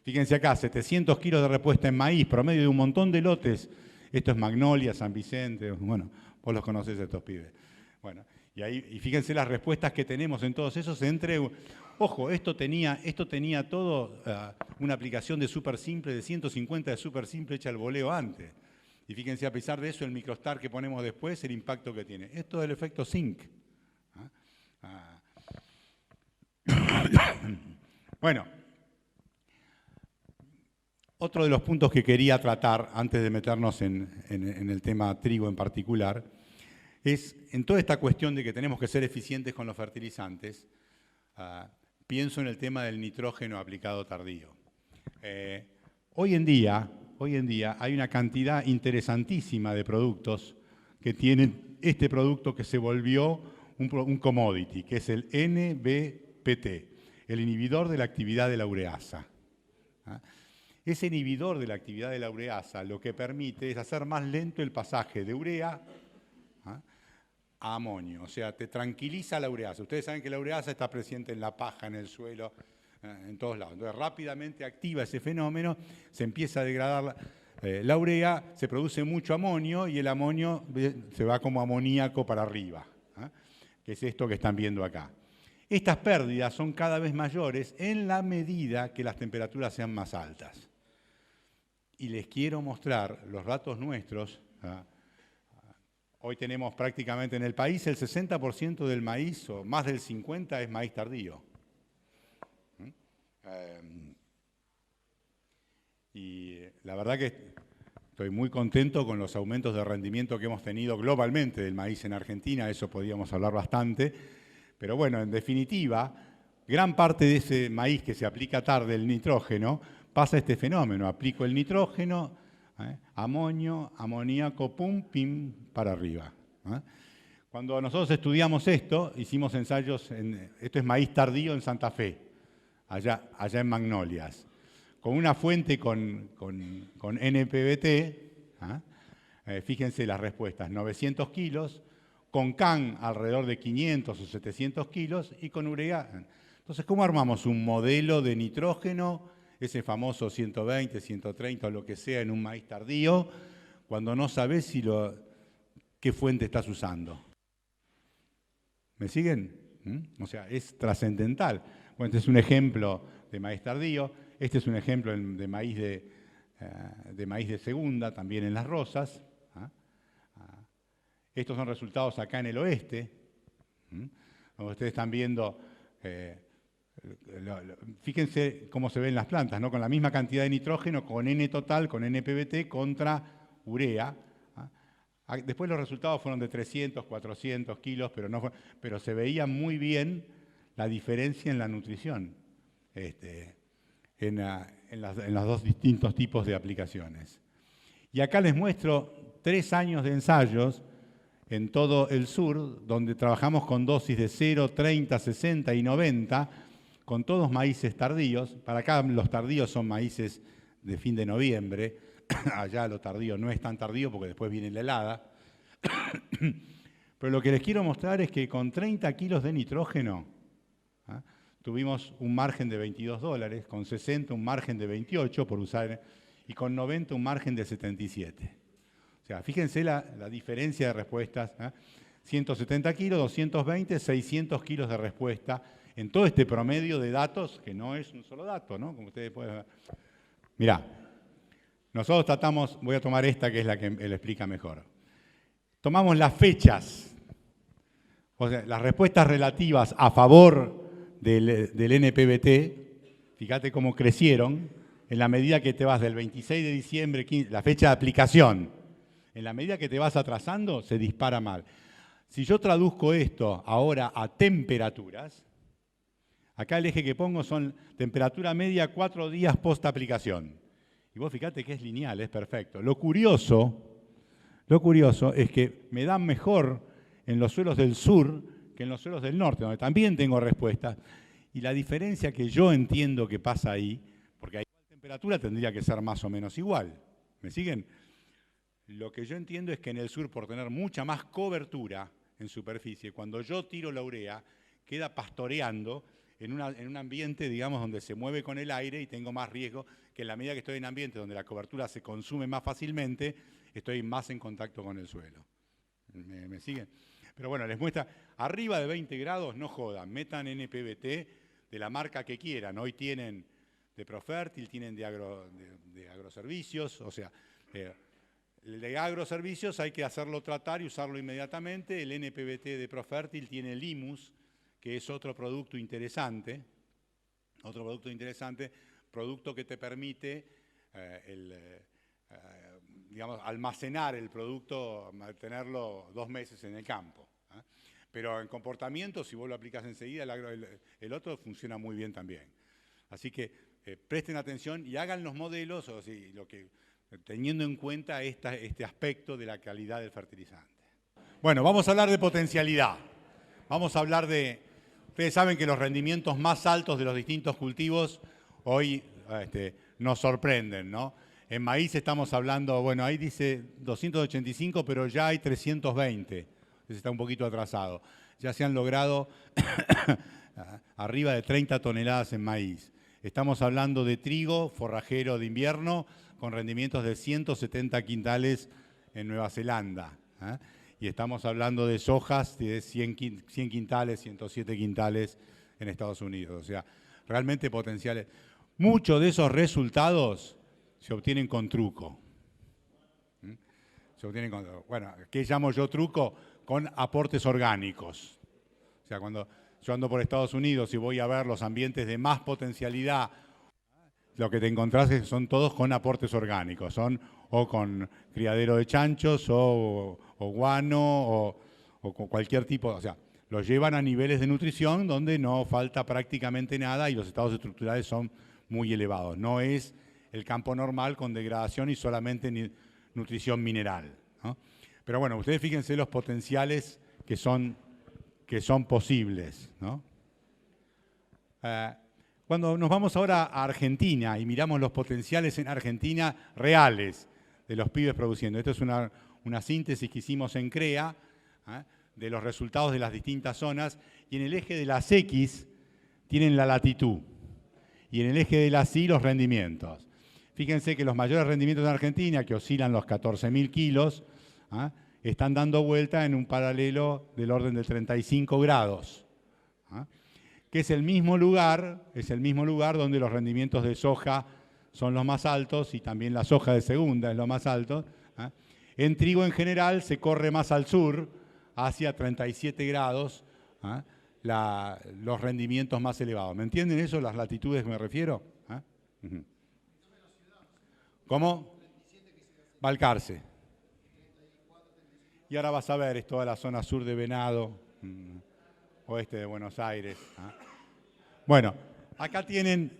Speaker 1: Fíjense acá, 700 kilos de respuesta en maíz, promedio de un montón de lotes. Esto es Magnolia, San Vicente, bueno, vos los conocés estos pibes. Bueno, y fíjense las respuestas que tenemos en todos esos ojo, esto tenía todo una aplicación de súper simple, de 150 de súper simple hecha al voleo antes. Y fíjense, a pesar de eso, el microstar que ponemos después, el impacto que tiene. Esto es el efecto zinc. Bueno, otro de los puntos que quería tratar, antes de meternos en el tema trigo en particular, es en toda esta cuestión de que tenemos que ser eficientes con los fertilizantes, pienso en el tema del nitrógeno aplicado tardío. Hoy en día hay una cantidad interesantísima de productos que tienen este producto que se volvió un commodity, que es el NBPT, el inhibidor de la actividad de la ureasa. Ese inhibidor de la actividad de la ureasa lo que permite es hacer más lento el pasaje de urea a amonio, o sea, te tranquiliza la ureasa. Ustedes saben que la ureasa está presente en la paja, en el suelo, en todos lados. Entonces rápidamente activa ese fenómeno, se empieza a degradar la urea, se produce mucho amonio y el amonio se va como amoníaco para arriba, que es esto que están viendo acá. Estas pérdidas son cada vez mayores en la medida que las temperaturas sean más altas. Y les quiero mostrar los datos nuestros. Hoy tenemos prácticamente en el país el 60% del maíz, o más del 50% es maíz tardío. Y la verdad que estoy muy contento con los aumentos de rendimiento que hemos tenido globalmente del maíz en Argentina, eso podríamos hablar bastante. Pero bueno, en definitiva, gran parte de ese maíz que se aplica tarde, el nitrógeno, pasa este fenómeno. Aplico el nitrógeno, amonio, amoníaco, pum, pim, para arriba. Cuando nosotros estudiamos esto, hicimos ensayos, esto es maíz tardío en Santa Fe, allá en Magnolias, con una fuente con NPBT, fíjense las respuestas, 900 kilos, con CAN alrededor de 500 o 700 kilos y con urea. Entonces, ¿cómo armamos un modelo de nitrógeno, ese famoso 120, 130 o lo que sea en un maíz tardío, cuando no sabes qué fuente estás usando? ¿Me siguen? O sea, es trascendental. Bueno, este es un ejemplo de maíz tardío, este es un ejemplo de maíz de segunda, también en las rosas. Estos son resultados acá en el oeste. Como ustedes están viendo, fíjense cómo se ven las plantas, ¿no? Con la misma cantidad de nitrógeno, con N total, con NPBT contra urea. Después los resultados fueron de 300, 400 kilos, pero se veía muy bien la diferencia en la nutrición en los dos distintos tipos de aplicaciones. Y acá les muestro 3 años de ensayos en todo el sur, donde trabajamos con dosis de 0, 30, 60 y 90, con todos maíces tardíos. Para acá los tardíos son maíces de fin de noviembre. Allá lo tardío no es tan tardío porque después viene la helada. Pero lo que les quiero mostrar es que con 30 kilos de nitrógeno tuvimos un margen de $22, con 60 un margen de 28 por usar, y con 90 un margen de 77. O sea, fíjense la diferencia de respuestas. 170 kilos, 220, 600 kilos de respuesta en todo este promedio de datos, que no es un solo dato, ¿no? Como ustedes pueden ver. Mirá, nosotros tratamos, voy a tomar esta que es la que él explica mejor. Tomamos las fechas, o sea, las respuestas relativas a favor del NPBT, fíjate cómo crecieron en la medida que te vas del 26 de diciembre, la fecha de aplicación, en la medida que te vas atrasando, se dispara mal. Si yo traduzco esto ahora a temperaturas, acá el eje que pongo son temperatura media 4 días post aplicación. Y vos fíjate que es lineal, es perfecto. Lo curioso es que me dan mejor en los suelos del sur que en los suelos del norte, donde también tengo respuestas. Y la diferencia que yo entiendo que pasa ahí, porque ahí la temperatura tendría que ser más o menos igual. ¿Me siguen? Lo que yo entiendo es que en el sur, por tener mucha más cobertura en superficie, cuando yo tiro la urea, queda pastoreando en un ambiente, digamos, donde se mueve con el aire y tengo más riesgo que en la medida que estoy en ambientes donde la cobertura se consume más fácilmente, estoy más en contacto con el suelo. ¿Me siguen? Pero bueno, les muestra, arriba de 20 grados, no jodan, metan NPBT de la marca que quieran. Hoy tienen de Profértil, tienen de agroservicios, o sea, el de agroservicios hay que hacerlo tratar y usarlo inmediatamente. El NPBT de Profértil tiene Limus, que es otro producto interesante, producto que te permite digamos, almacenar el producto, mantenerlo 2 meses en el campo. Pero en comportamiento, si vos lo aplicás enseguida, el otro funciona muy bien también. Así que presten atención y hagan los modelos, o sea, teniendo en cuenta este aspecto de la calidad del fertilizante. Bueno, vamos a hablar de potencialidad. Vamos a hablar de... Ustedes saben que los rendimientos más altos de los distintos cultivos hoy nos sorprenden, ¿no? En maíz estamos hablando, bueno, ahí dice 285, pero ya hay 320. Entonces está un poquito atrasado. Ya se han logrado arriba de 30 toneladas en maíz. Estamos hablando de trigo forrajero de invierno con rendimientos de 170 quintales en Nueva Zelanda. Y estamos hablando de sojas de 100 quintales, 107 quintales en Estados Unidos. O sea, realmente potenciales. Muchos de esos resultados se obtienen con truco. Bueno, ¿qué llamo yo truco? Con aportes orgánicos. O sea, cuando yo ando por Estados Unidos y voy a ver los ambientes de más potencialidad, lo que te encontrás son todos con aportes orgánicos. Son o con criadero de chanchos o guano o con cualquier tipo. O sea, los llevan a niveles de nutrición donde no falta prácticamente nada y los estados estructurales son muy elevados. No es el campo normal con degradación y solamente nutrición mineral, ¿no? Pero bueno, ustedes fíjense los potenciales que son posibles, ¿no? Cuando nos vamos ahora a Argentina y miramos los potenciales en Argentina reales de los pibes produciendo, esto es una síntesis que hicimos en CREA de los resultados de las distintas zonas, y en el eje de las X tienen la latitud y en el eje de la Y los rendimientos. Fíjense que los mayores rendimientos en Argentina, que oscilan los 14.000 kilos, ¿ah? Están dando vuelta en un paralelo del orden de 35 grados, ¿ah? Que es el mismo lugar donde los rendimientos de soja son los más altos y también la soja de segunda es lo más alto, ¿ah? En trigo en general se corre más al sur, hacia 37 grados, ¿ah? Los rendimientos más elevados. ¿Me entienden eso, las latitudes que me refiero? ¿Ah? Uh-huh. ¿Cómo? Balcarce. Y ahora vas a ver, es toda la zona sur de Venado, oeste de Buenos Aires. ¿Ah? Bueno, acá tienen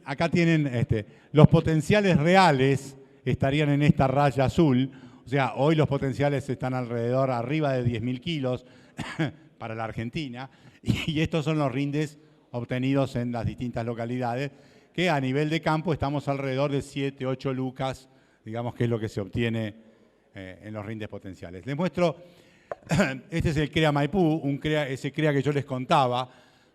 Speaker 1: los potenciales reales estarían en esta raya azul. O sea, hoy los potenciales están alrededor, arriba de 10.000 kilos para la Argentina. Y estos son los rindes obtenidos en las distintas localidades, que a nivel de campo estamos alrededor de 7, 8 lucas, digamos que es lo que se obtiene en los rindes potenciales. Les muestro, este es el CREA Maipú, ese CREA que yo les contaba,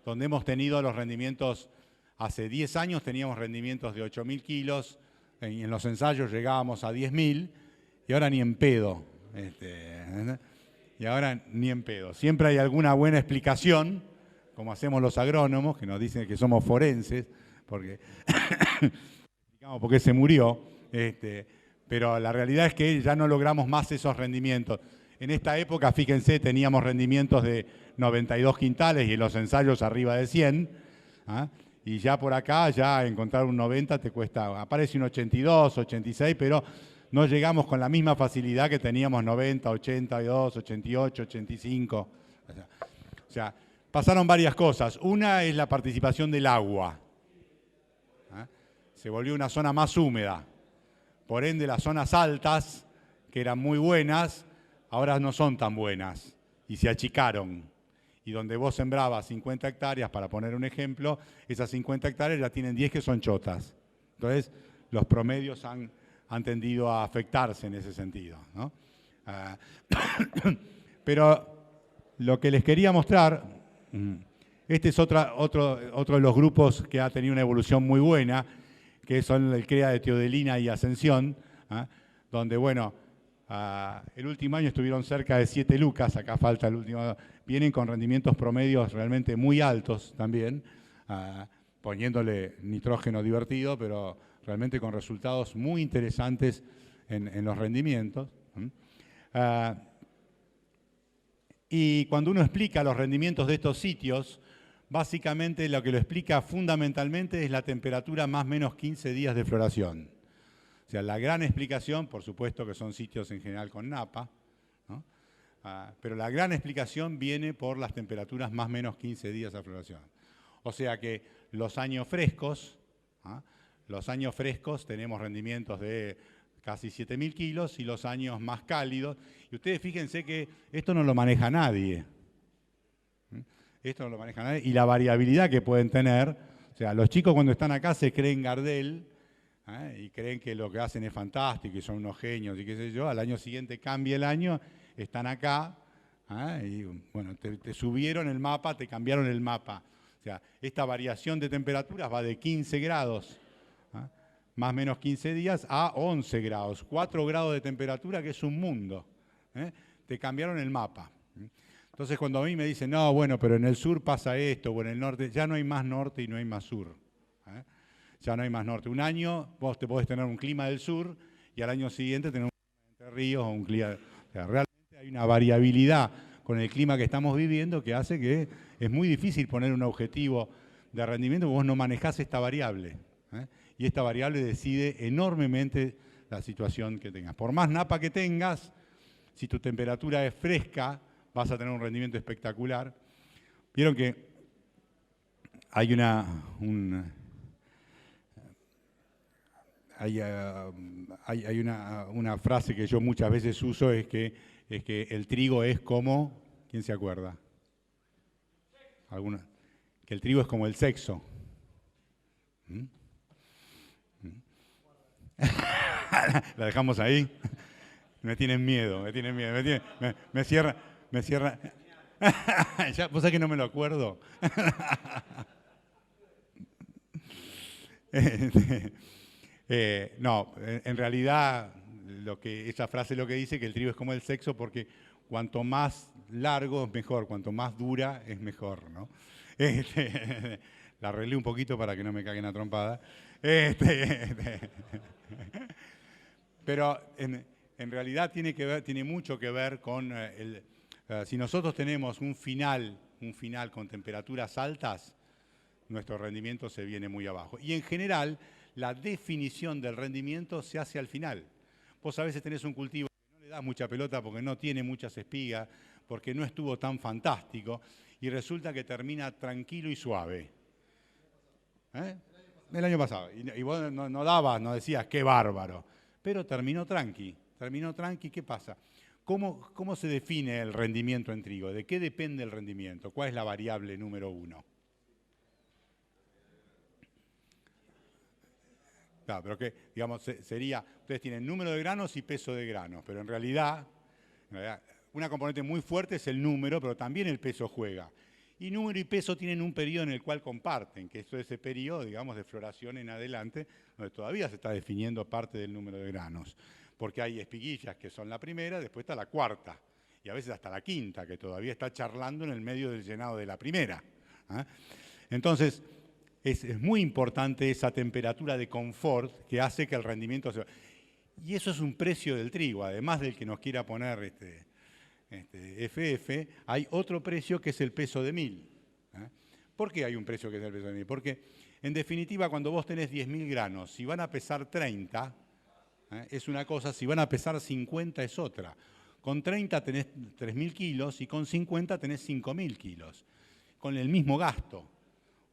Speaker 1: donde hemos tenido los rendimientos, hace 10 años teníamos rendimientos de 8.000 kilos, en los ensayos llegábamos a 10.000, y ahora ni en pedo. Y ahora ni en pedo. Siempre hay alguna buena explicación, como hacemos los agrónomos, que nos dicen que somos forenses, porque explicamos por qué se murió, pero la realidad es que ya no logramos más esos rendimientos. En esta época, fíjense, teníamos rendimientos de 92 quintales y en los ensayos arriba de 100, ¿ah? Y ya por acá, ya encontrar un 90 te cuesta, aparece un 82, 86, pero no llegamos con la misma facilidad que teníamos 90, 82, 88, 85. O sea, pasaron varias cosas. Una es la participación del agua. ¿Ah? Se volvió una zona más húmeda. Por ende, las zonas altas, que eran muy buenas, ahora no son tan buenas y se achicaron. Y donde vos sembrabas 50 hectáreas, para poner un ejemplo, esas 50 hectáreas ya tienen 10 que son chotas. Entonces, los promedios han tendido a afectarse en ese sentido, ¿no? Pero lo que les quería mostrar, este es otro de los grupos que ha tenido una evolución muy buena, que son el CREA de Teodelina y Ascensión, ¿ah? Donde, bueno, el último año estuvieron cerca de 7 lucas, acá falta el último, vienen con rendimientos promedios realmente muy altos también, poniéndole nitrógeno divertido, pero realmente con resultados muy interesantes en los rendimientos. Y cuando uno explica los rendimientos de estos sitios, básicamente lo que lo explica fundamentalmente es la temperatura más o menos 15 días de floración. O sea, la gran explicación, por supuesto que son sitios en general con napa, ¿no? Pero la gran explicación viene por las temperaturas más o menos 15 días de floración. O sea que los años frescos, tenemos rendimientos de casi 7.000 kilos y los años más cálidos. Y ustedes fíjense que esto no lo maneja nadie. Esto no lo maneja nadie. Y la variabilidad que pueden tener, o sea, los chicos cuando están acá se creen Gardel, y creen que lo que hacen es fantástico y son unos genios y qué sé yo, al año siguiente cambia el año, están acá, y bueno, te subieron el mapa, te cambiaron el mapa. O sea, esta variación de temperaturas va de 15 grados, más o menos 15 días, a 11 grados, 4 grados de temperatura, que es un mundo. Te cambiaron el mapa. Entonces cuando a mí me dicen, no, bueno, pero en el sur pasa esto, o en el norte, ya no hay más norte y no hay más sur. Ya no hay más norte. Un año vos te podés tener un clima del sur y al año siguiente tener un clima de Entre Ríos o un clima... O sea, realmente hay una variabilidad con el clima que estamos viviendo que hace que es muy difícil poner un objetivo de rendimiento porque vos no manejás esta variable. Y esta variable decide enormemente la situación que tengas. Por más napa que tengas, si tu temperatura es fresca, vas a tener un rendimiento espectacular. Vieron que hay una frase que yo muchas veces uso, es que el trigo es como, ¿quién se acuerda? ¿Alguna? Que el trigo es como el sexo. ¿La dejamos ahí? Me tienen miedo, me cierra. Ya, vos sabés que no me lo acuerdo. No, en realidad esa frase lo que dice que el trigo es como el sexo porque cuanto más largo es mejor, cuanto más dura es mejor, ¿no? La arreglé un poquito para que no me caguen a trompada. Pero en realidad tiene mucho que ver con si nosotros tenemos un final con temperaturas altas, nuestro rendimiento se viene muy abajo. Y en general, la definición del rendimiento se hace al final. Vos a veces tenés un cultivo que no le das mucha pelota porque no tiene muchas espigas, porque no estuvo tan fantástico, y resulta que termina tranquilo y suave. ¿Eh? El año pasado. Y vos no decías, qué bárbaro. Pero terminó tranqui. ¿Qué pasa? ¿Cómo se define el rendimiento en trigo? ¿De qué depende el rendimiento? ¿Cuál es la variable número 1? Claro, pero que, digamos, sería, ustedes tienen número de granos y peso de granos, pero en realidad, una componente muy fuerte es el número, pero también el peso juega. Y número y peso tienen un periodo en el cual comparten, que es ese periodo, digamos, de floración en adelante, donde todavía se está definiendo parte del número de granos. Porque hay espiguillas que son la primera, después está la cuarta, y a veces hasta la quinta, que todavía está charlando en el medio del llenado de la primera. ¿Ah? Entonces, es muy importante esa temperatura de confort que hace que el rendimiento se... Y eso es un precio del trigo, además del que nos quiera poner FF, hay otro precio que es el peso de mil. ¿Por qué hay un precio que es el peso de mil? Porque, en definitiva, cuando vos tenés 10.000 granos, si van a pesar 30, es una cosa, si van a pesar 50 es otra. Con 30 tenés 3.000 kilos y con 50 tenés 5.000 kilos, con el mismo gasto.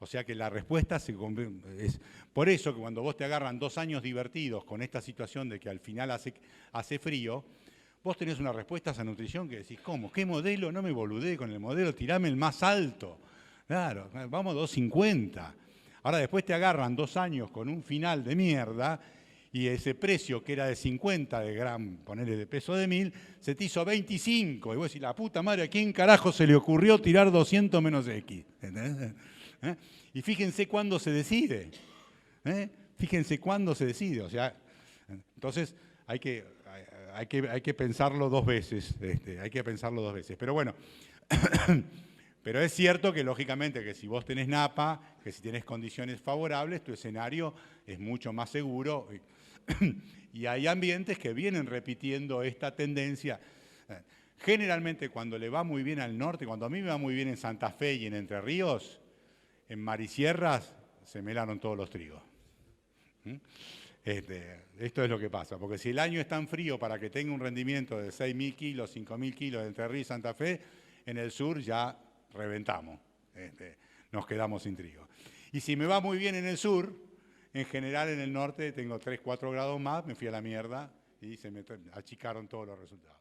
Speaker 1: O sea que la respuesta es... Por eso que cuando vos te agarran 2 años divertidos con esta situación de que al final hace frío, vos tenés una respuesta a esa nutrición que decís, ¿cómo? ¿Qué modelo? No me boludé con el modelo, tirame el más alto. Claro, vamos 2.50. Ahora después te agarran 2 años con un final de mierda y ese precio que era de 50 de gran, ponerle de peso de 1.000, se te hizo 25. Y vos decís, la puta madre, ¿a quién carajo se le ocurrió tirar 200 menos X? ¿Entendés? Y fíjense cuándo se decide. Fíjense cuándo se decide. O sea, entonces hay que pensarlo 2 veces. Hay que pensarlo 2 veces. Pero bueno, pero es cierto que lógicamente que si vos tenés napa, que si tenés condiciones favorables, tu escenario es mucho más seguro. Y hay ambientes que vienen repitiendo esta tendencia. Generalmente cuando le va muy bien al norte, cuando a mí me va muy bien en Santa Fe y en Entre Ríos, en Marisierras se melaron todos los trigos. Esto es lo que pasa, porque si el año es tan frío para que tenga un rendimiento de 6.000 kilos, 5.000 kilos de Entre Ríos y Santa Fe, en el sur ya reventamos, nos quedamos sin trigo. Y si me va muy bien en el sur, en general en el norte tengo 3, 4 grados más, me fui a la mierda y se me achicaron todos los resultados.